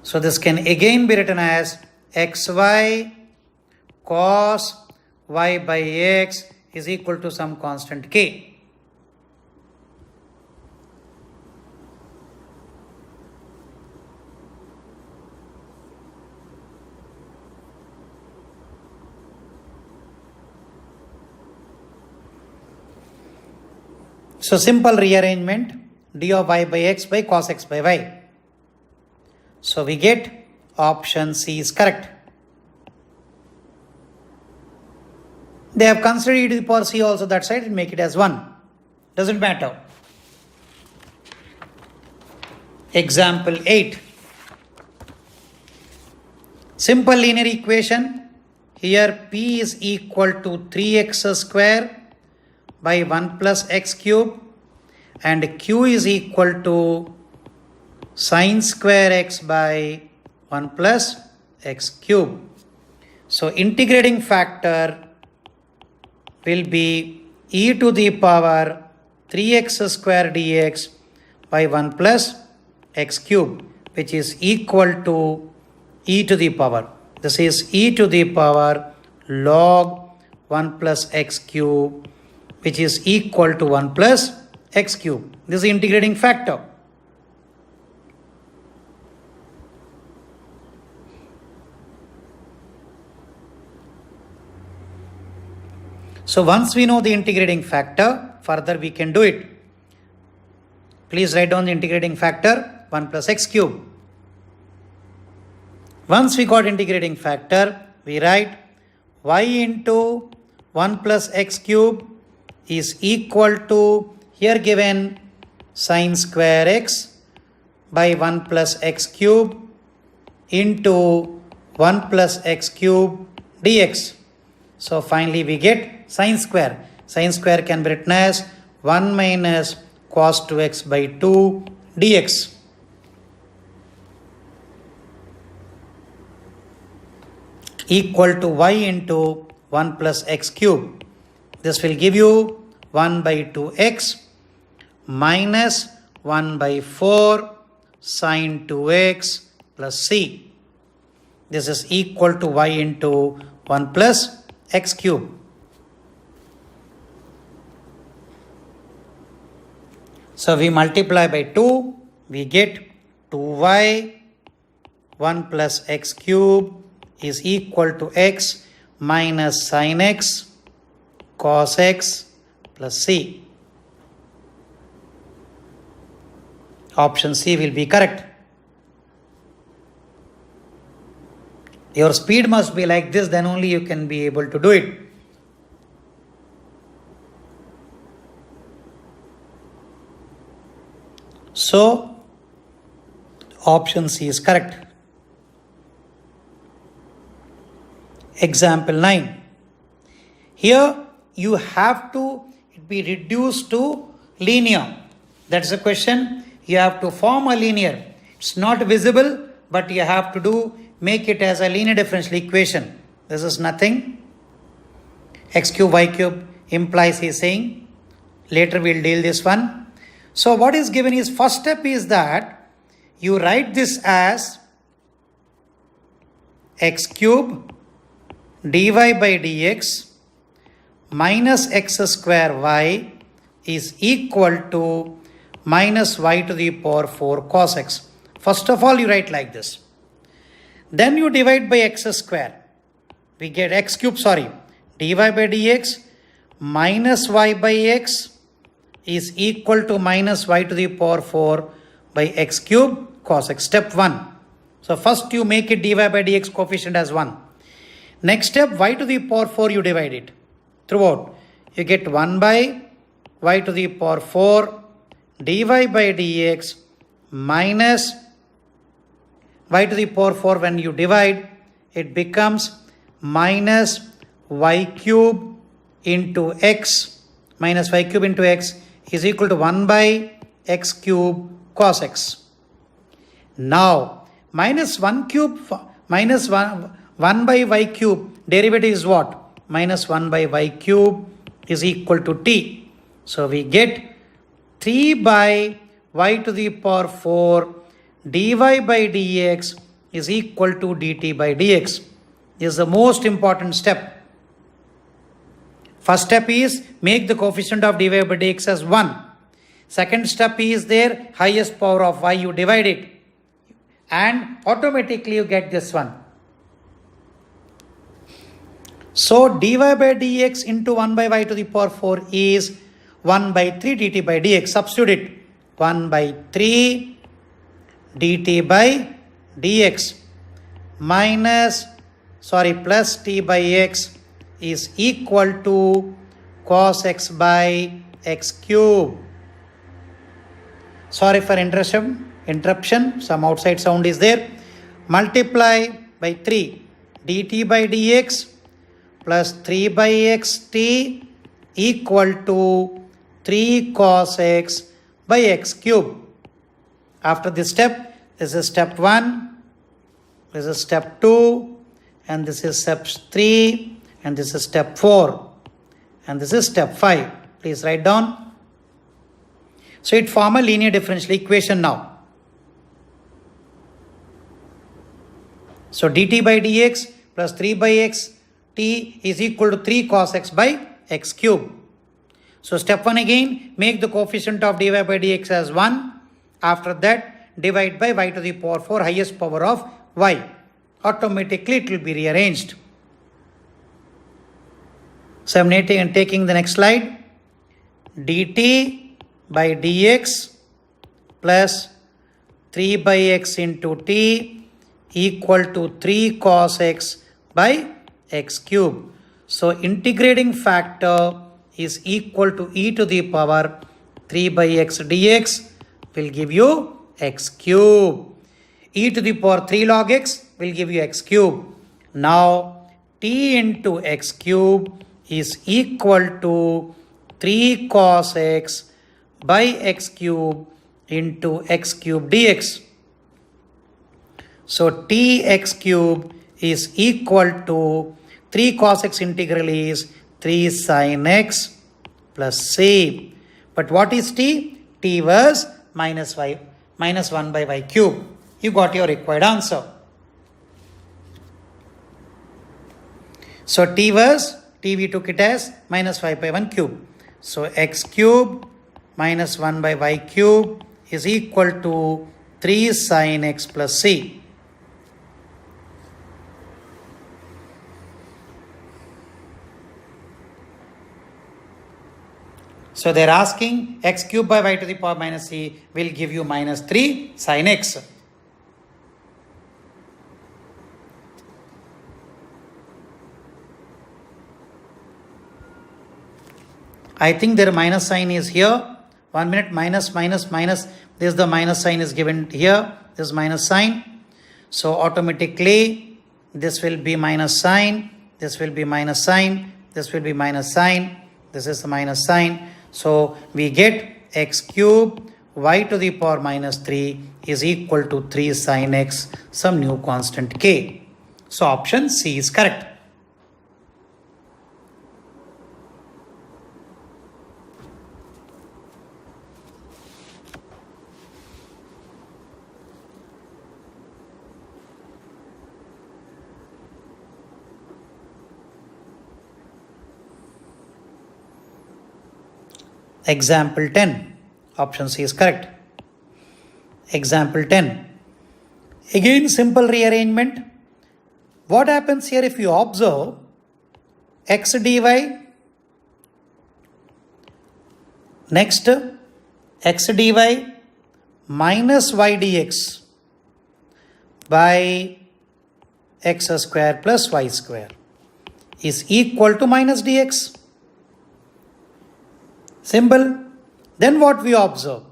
So this can again be written as xy cos y by x is equal to some constant k. So simple rearrangement, d of y by x by cos x by y. So we get option C is correct. They have considered e to the power c also that side and make it as 1. Doesn't matter. Example 8. Simple linear equation. Here p is equal to 3x square by 1 plus x cube and q is equal to sin square x by 1 plus x cube. So integrating factor will be e to the power 3x square dx by 1 plus x cube, which is equal to e to the power. This is e to the power log 1 plus x cube, which is equal to 1 plus x cube. This is the integrating factor. So once we know the integrating factor, further we can do it. Please write down the integrating factor 1 plus x cube. Once we got integrating factor, we write y into 1 plus x cube is equal to, here given, sin square x by 1 plus x cube into 1 plus x cube dx. So finally we get sin square. Sin square can be written as 1 minus cos 2x by 2 dx. Equal to y into 1 plus x cube. This will give you 1 by 2x minus 1 by 4 sin 2x plus c. This is equal to y into 1 plus x cube. So we multiply by 2, we get 2y 1 plus x cube is equal to x minus sin x cos x plus c. Option C will be correct. Your speed must be like this, then only you can be able to do it. So, option C is correct. Example 9. Here you have to be reduced to linear. That's the question. You have to form a linear. It's not visible, but you have to make it as a linear differential equation. This is nothing x cube y cube implies he is saying. Later we'll deal this one. So what is given is first step is that you write this as x cube dy by dx minus x square y is equal to minus y to the power 4 cos x. First of all, you write like this. Then you divide by x square. We get x cube, dy by dx minus y by x is equal to minus y to the power 4 by x cube cos x. Step 1. So first you make it dy by dx coefficient as 1. Next step, y to the power 4 you divide it throughout. You get 1 by y to the power 4 dy by dx minus y to the power 4. When you divide, it becomes minus y cube into x minus y cube into x is equal to 1 by x cube cos x. Now, minus 1 cube minus 1 by y cube derivative is what? Minus 1 by y cube is equal to t. So we get 3 by y to the power 4 dy by dx is equal to dt by dx. This is the most important step. First step is make the coefficient of dy by dx as 1. Second step is there highest power of y, you divide it and automatically you get this one. So dy by dx into 1 by y to the power 4 is 1 by 3 dt by dx. Substitute it. 1 by 3 dt by dx plus t by x is equal to cos x by x cube. Sorry for interruption, some outside sound is there. Multiply by 3 dt by dx plus 3 by xt equal to 3 cos x by x cube. After this step, this is step 1, this is step 2, and this is step 3, and this is step 4, and this is step 5. Please write down. So it form a linear differential equation now. So dt by dx plus 3 by x t is equal to 3 cos x by x cube. So step 1 again, make the coefficient of dy by dx as 1. After that, divide by y to the power 4 highest power of y. Automatically it will be rearranged. So I am taking the next slide. dt by dx plus 3 by x into t equal to 3 cos x by x cube. So integrating factor is equal to e to the power 3 by x dx will give you x cube. E to the power 3 log x will give you x cube. Now t into x cube is equal to 3 cos x by x cube into x cube dx. So t x cube is equal to 3 cos x integral is 3 sin x plus c. But what is t? T was minus 1 by y cube. You got your required answer. So t we took it as minus 5 by 1 cube. So x cube minus 1 by y cube is equal to 3 sin x plus c. So they are asking x cube by y to the power minus c will give you minus 3 sin x. I think their minus sign is here. 1 minute, minus. This is the minus sign is given here. This minus sign. So automatically this will be minus sign. This will be minus sign. This will be minus sign. This is the minus sign. So we get x cube y to the power minus 3 is equal to 3 sin x, some new constant k. So option C is correct. Example 10. Option C is correct. Example 10. Again, simple rearrangement. What happens here if you observe x dy, next x dy minus y dx by x square plus y square is equal to minus dx. Simple. Then what we observe?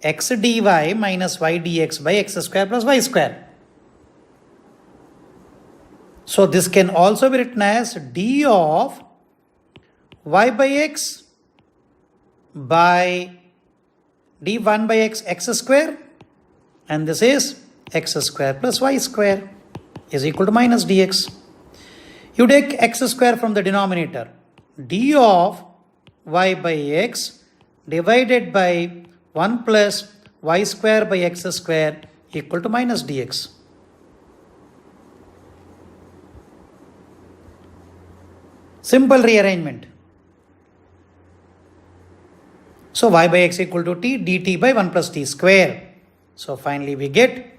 X dy minus y dx by x square plus y square. So this can also be written as d of y by x by d1 by x square, and this is x square plus y square is equal to minus dx. You take x square from the denominator. D of y by x divided by 1 plus y square by x square equal to minus dx. Simple rearrangement. So y by x equal to t dt by 1 plus t square. So finally we get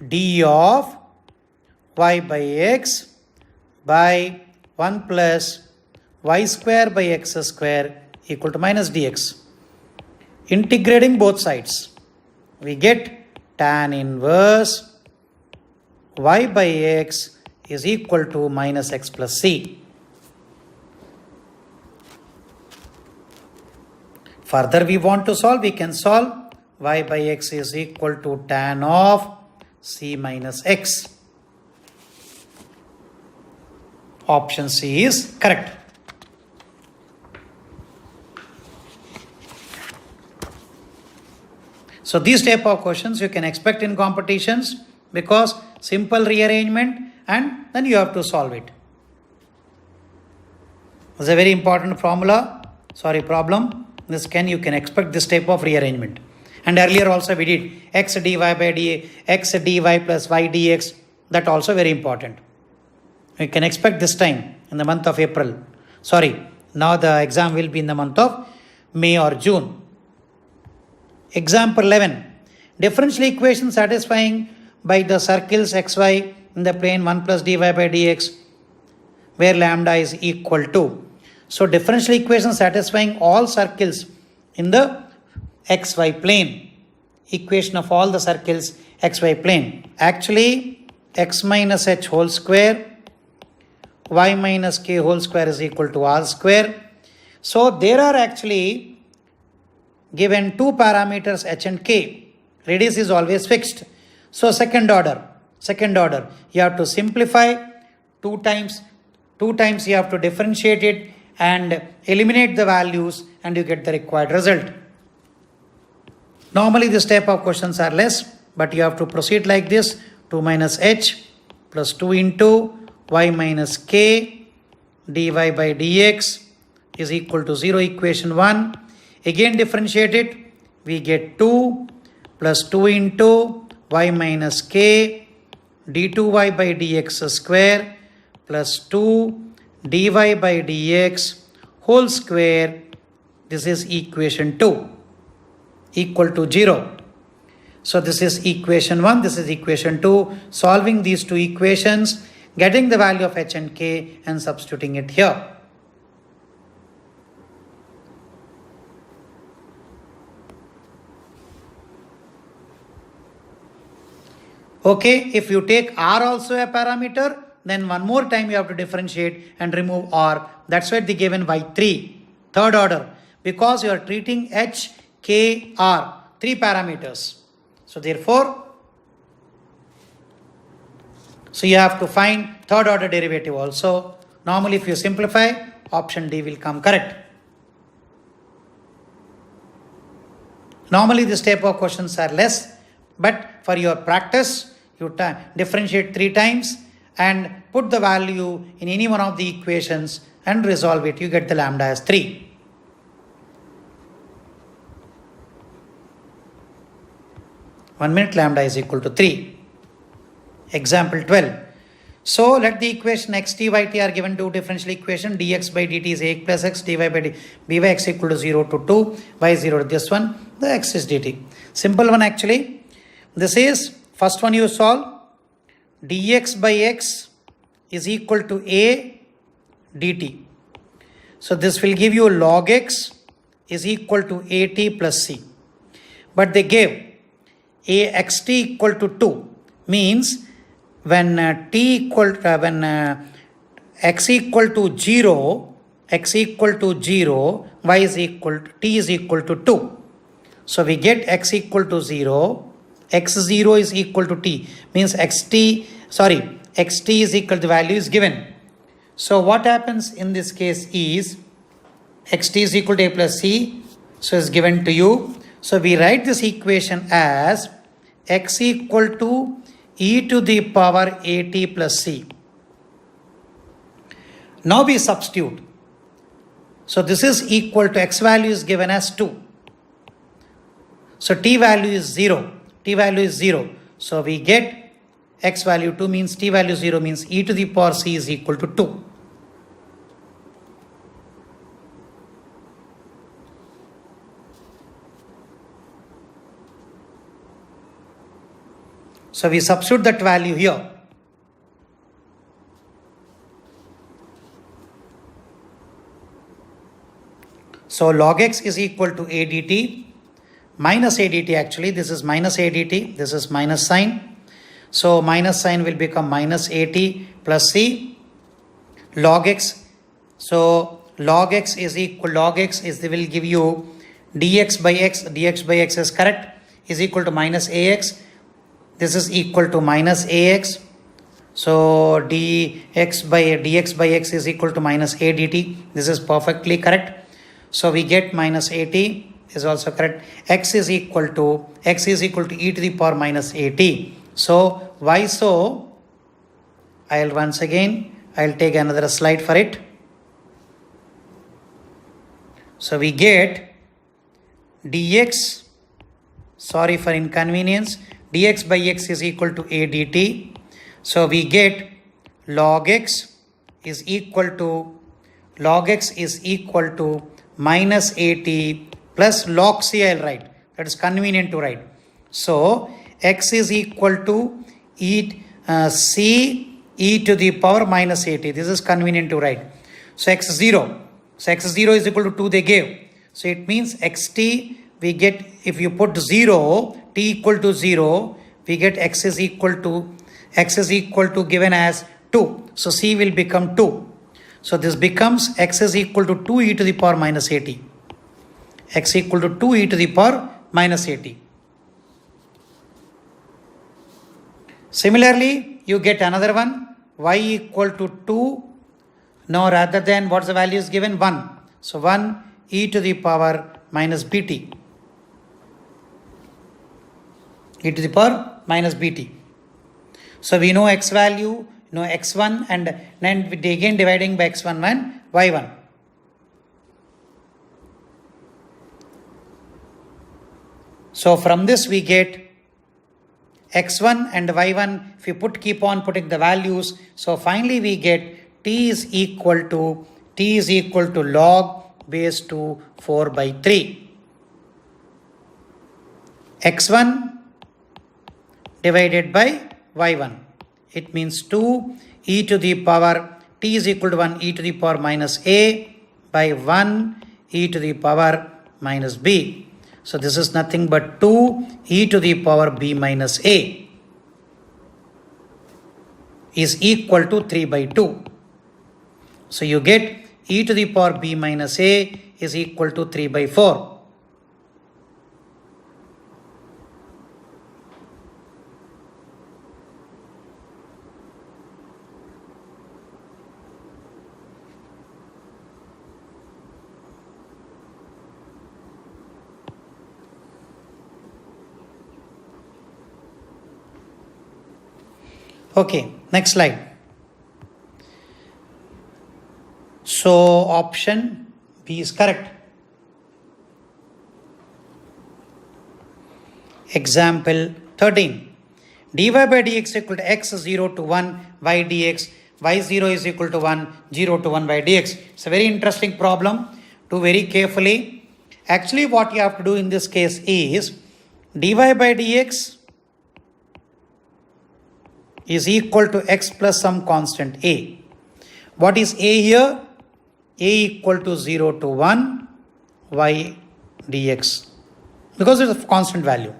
d of y by x by 1 plus y square by x square equal to minus dx. Integrating both sides, we get tan inverse y by x is equal to minus x plus c. Further we want to solve, we can solve y by x is equal to tan of c minus x. Option C is correct. So these type of questions you can expect in competitions because simple rearrangement and then you have to solve it. It's a very important problem. You can expect this type of rearrangement. And earlier also we did x dy by x dy plus y dx. That also very important. We can expect this time in the month of April. Now the exam will be in the month of May or June. Example 11. Differential equation satisfying by the circles xy in the plane 1 plus dy by dx where lambda is equal to. So differential equation satisfying all circles in the xy plane. Equation of all the circles xy plane. Actually x minus h whole square y minus k whole square is equal to r square. So there are actually given two parameters h and k. Radius is always fixed. So second order, you have to simplify two times you have to differentiate it and eliminate the values and you get the required result. Normally this type of questions are less, but you have to proceed like this. 2 minus h plus 2 into y minus k dy by dx is equal to 0, equation 1. Again differentiate it, we get 2 plus 2 into y minus k d2y by dx square plus 2 dy by dx whole square. This is equation 2 equal to 0. So this is equation 1, this is equation 2. Solving these two equations, getting the value of h and k and substituting it here. Okay, if you take r also a parameter, then one more time you have to differentiate and remove r. That's why they given y3, third order, because you are treating h, k, r, three parameters. So therefore, you have to find third order derivative also. Normally if you simplify, option D will come correct. Normally this type of questions are less, but for your practice, you differentiate 3 times and put the value in any one of the equations and resolve it. You get the lambda as 3. Lambda is equal to 3. Example 12. So let the equation x t y t are given to differential equation. Dx by dt is a plus x, dy by by x equal to 0 to 2, y 0 to this one, the x is dt. Simple one actually. This is, first one you solve, dx by x is equal to a dt. So this will give you log x is equal to at plus c. But they gave a xt equal to 2, means when x equal to 0, y is equal to, t is equal to 2. So we get x equal to 0, x0 is equal to t, means xt is equal to value is given. So what happens in this case is xt is equal to a plus c, so is given to you. So we write this equation as x equal to e to the power at plus c. Now we substitute. So this is equal to x value is given as 2. So t value is 0. So we get x value 2 means t value 0 means e to the power c is equal to 2. So we substitute that value here. So log x is equal to a dt minus a dt, actually this is minus a dt, this is minus sign. So minus sign will become minus at plus c log x. So log x is equal, log x is, they will give you dx by x is correct, is equal to minus ax. This is equal to minus ax. So dx by x is equal to minus a dt. This is perfectly correct. So we get minus at is also correct. X is equal to e to the power minus at. So why so? I'll take another slide for it. So we get dx, sorry for inconvenience, dx by x is equal to a dt. So we get log x is equal to minus at plus log c I'll write. That is convenient to write. So x is equal to c e to the power minus at. This is convenient to write. So x0 is equal to 2 they gave. So it means xt we get, if you put 0, t equal to 0, we get x is equal to given as 2. So c will become 2. So this becomes x is equal to 2 e to the power minus at. X equal to 2 e to the power minus at. Similarly, you get another one, y equal to 2. No, rather than what's the value is given? 1. So 1 e to the power minus bt. E to the power minus bt. So we know x value, know x1, and then we again dividing by x1 and y1. So from this we get x1 and y1. If you keep on putting the values, so finally we get t is equal to log base 2 4 by 3. x1 divided by y1. It means 2 e to the power, t is equal to 1 e to the power minus a by 1 e to the power minus b. So this is nothing but 2 e to the power b minus a is equal to 3 by 2. So you get e to the power b minus a is equal to 3 by 4. Okay, next slide. So option B is correct. Example 13. dy by dx equal to x 0 to 1 y dx, y0 is equal to 1, 0 to 1 y dx. It's a very interesting problem. Do very carefully. Actually, what you have to do in this case is dy by dx is equal to x plus some constant a. What is a here? A equal to 0 to 1 y dx, because it's a constant value.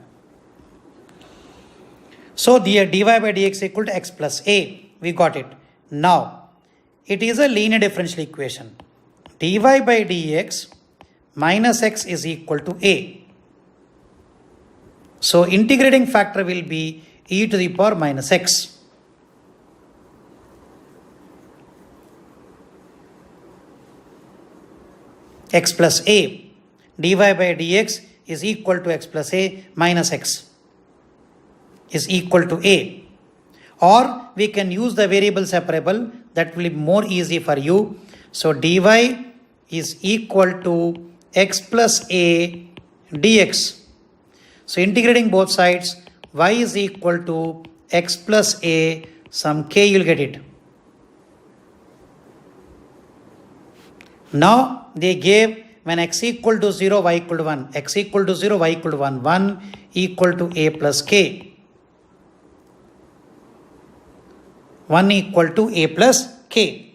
So the dy by dx equal to x plus a. We got it. Now, it is a linear differential equation. Dy by dx minus x is equal to a. So integrating factor will be e to the power minus x. X plus a. Dy by dx is equal to x plus a minus x is equal to a. Or we can use the variable separable, that will be more easy for you. So dy is equal to x plus a dx. So integrating both sides, y is equal to x plus a, some k, you'll get it. Now they gave when x equal to 0, y equal to 1, x equal to 0, y equal to 1, 1 equal to a plus k. 1 equal to a plus k.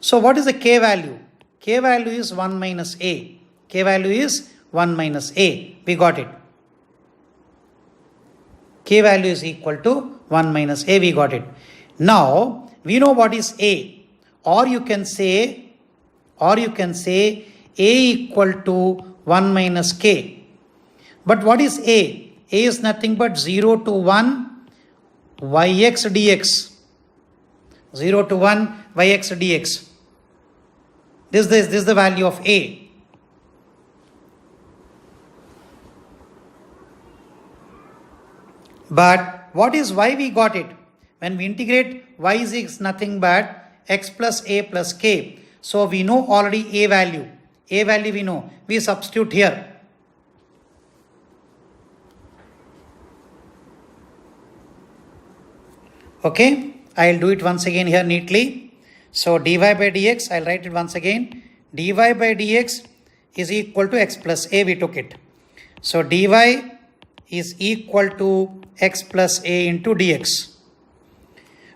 So what is the k value? K value is 1 minus a. K value is 1 minus a. We got it. K value is equal to 1 minus a. We got it. Now we know what is a. Or you can say a equal to 1 minus k. But what is a? A is nothing but 0 to 1 yx dx. 0 to 1 yx dx. This is the value of a. But what is y? We got it. When we integrate, y is nothing but x plus a plus k. So we know already a value. A value we know. We substitute here. Okay. I'll do it once again here neatly. So dy by dx, I'll write it once again. Dy by dx is equal to x plus a. We took it. So dy is equal to x plus a into dx.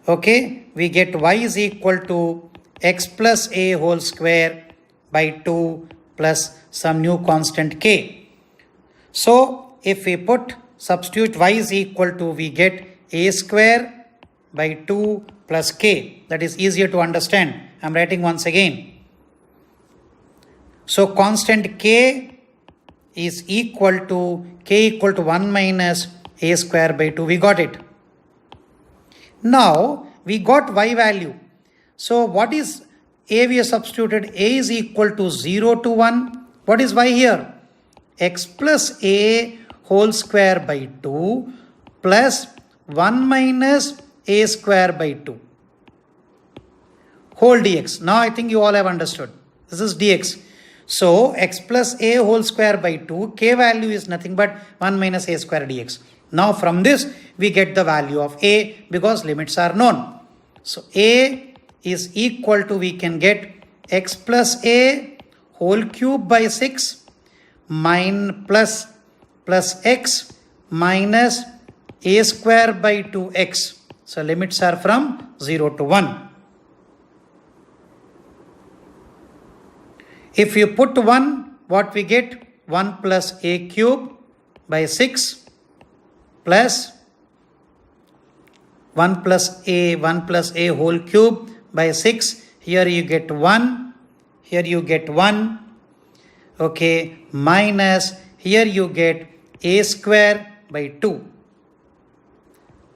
Okay. We get y is equal to x plus a whole square by 2 plus some new constant k. So if we substitute y is equal to, we get a square by 2 plus k. That is easier to understand. I am writing once again. So constant k is equal to 1 minus a square by 2. We got it. Now we got y value. So what is a? We have substituted a is equal to 0 to 1. What is y here? X plus a whole square by 2 plus 1 minus a square by 2 whole dx. Now I think you all have understood. This is dx. So x plus a whole square by 2, k value is nothing but 1 minus a square dx. Now from this we get the value of a because limits are known. So a is equal to, we can get x plus a whole cube by 6 plus x minus a square by 2x. So limits are from 0 to 1. If you put 1, what we get? 1 plus a cube by 6 plus 1 plus a whole cube by 6. Here you get 1. Here you get 1. Okay. Minus. Here you get a square by 2.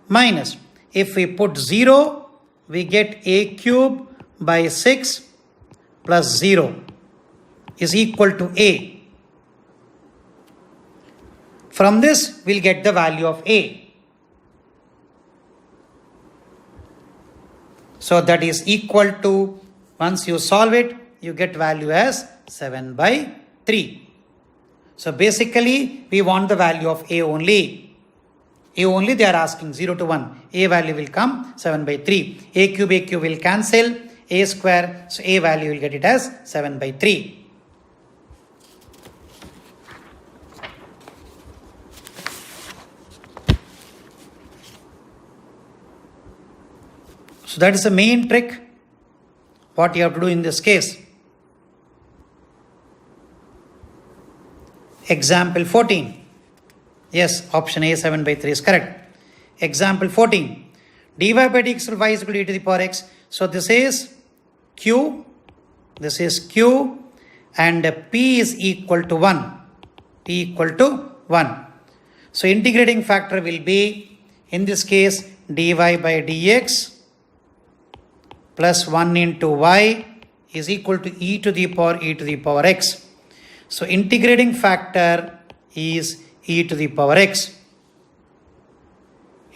Minus. If we put 0, we get a cube by 6 plus 0 is equal to a. From this, we'll get the value of a. So that is equal to, once you solve it, you get value as 7 by 3. So basically, we want the value of a only. A only they are asking 0 to 1. A value will come 7 by 3. A cube will cancel. A square, so A value will get it as 7 by 3. So that is the main trick what you have to do in this case. Example 14. Yes, option A 7 by 3 is correct. Example 14. dy by dx y is equal to e to the power x. So this is q, and p is equal to 1. P equal to 1. So integrating factor will be, in this case, dy by dx plus 1 into y is equal to e to the power x. So integrating factor is e to the power x.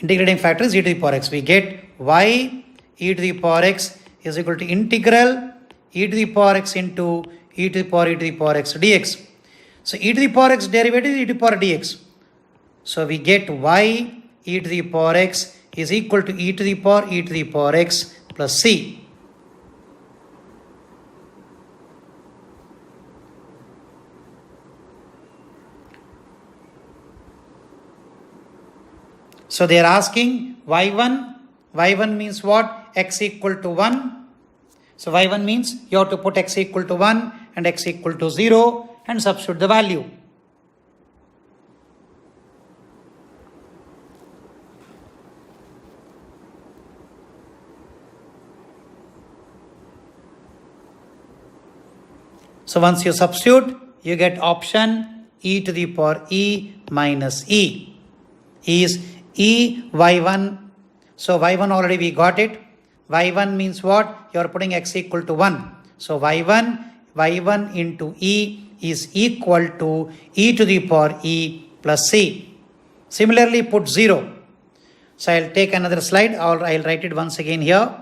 Integrating factor is e to the power x. We get y e to the power x is equal to integral e to the power x into e to the power x dx. So e to the power x derivative is e to the power dx. So we get y e to the power x is equal to e to the power x plus c. So they are asking y1. y1 means what? X equal to 1. So y1 means you have to put x equal to 1 and x equal to 0 and substitute the value. So once you substitute, you get option e to the power e minus e is e y1. So y1 already we got it. y1 means what? You are putting x equal to 1. So y1 into e is equal to e to the power e plus c. Similarly put 0. So I'll take another slide, or I'll write it once again here.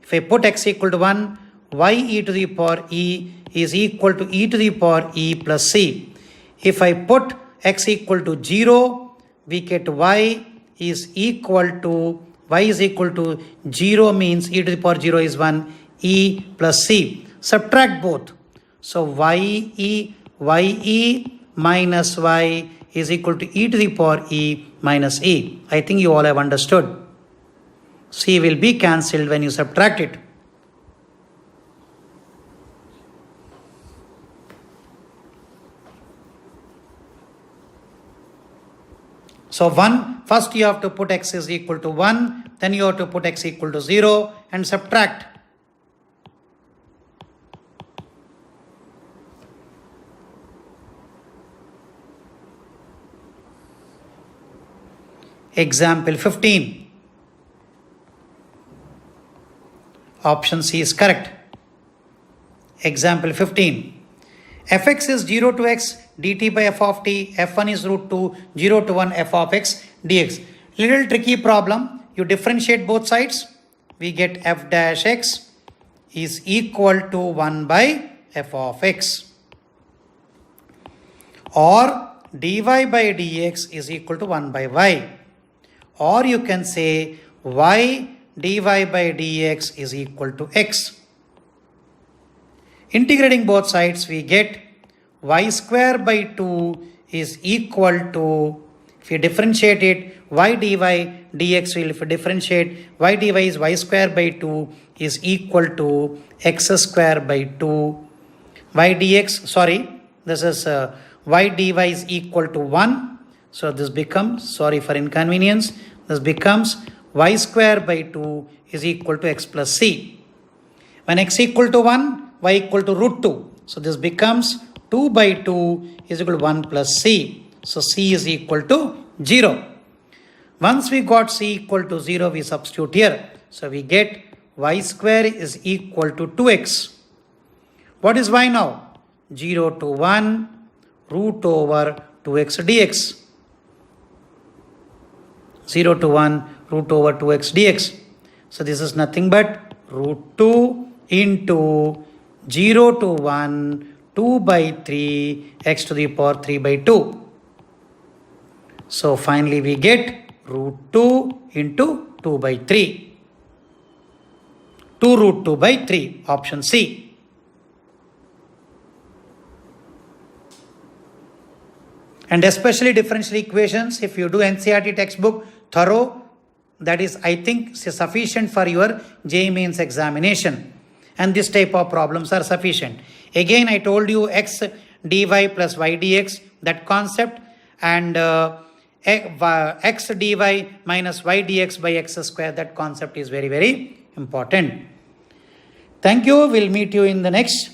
If I put x equal to 1, y e to the power e is equal to e to the power e plus c. If I put x equal to 0, we get y is equal to 0 means e to the power 0 is 1, e plus c. Subtract both. So ye minus y is equal to e to the power e minus e. I think you all have understood. C will be cancelled when you subtract it. So first you have to put x is equal to 1, then you have to put x equal to 0 and subtract. Example 15. Option C is correct. Example 15. fx is 0 to x dt by f of t, f1 is root 2, 0 to 1 f of x dx. Little tricky problem. You differentiate both sides. We get f dash x is equal to 1 by f of x. Or dy by dx is equal to 1 by y. Or you can say y dy by dx is equal to x. Integrating both sides, we get y square by 2 is equal to, if you differentiate it, y dy dx will, if you differentiate, y dy is y square by 2 is equal to x square by 2. Y dx, sorry, this is y dy is equal to 1. So this becomes, sorry for inconvenience, this becomes y square by 2 is equal to x plus c. When x equal to 1, y equal to root 2. So this becomes 2 by 2 is equal to 1 plus c. So c is equal to 0. Once we got c equal to 0, we substitute here. So we get y square is equal to 2x. What is y now? 0 to 1 root over 2x dx. 0 to 1 root over 2x dx. So this is nothing but root 2 into 0 to 1, 2 by 3, x to the power 3 by 2. So finally we get root 2 into 2 by 3. 2 root 2 by 3. Option C. And especially differential equations, if you do NCERT textbook thorough, that is, I think, sufficient for your JEE Mains examination. And this type of problems are sufficient. Again, I told you x dy plus y dx, that concept, and x dy minus y dx by x square, that concept is very, very important. Thank you. We'll meet you in the next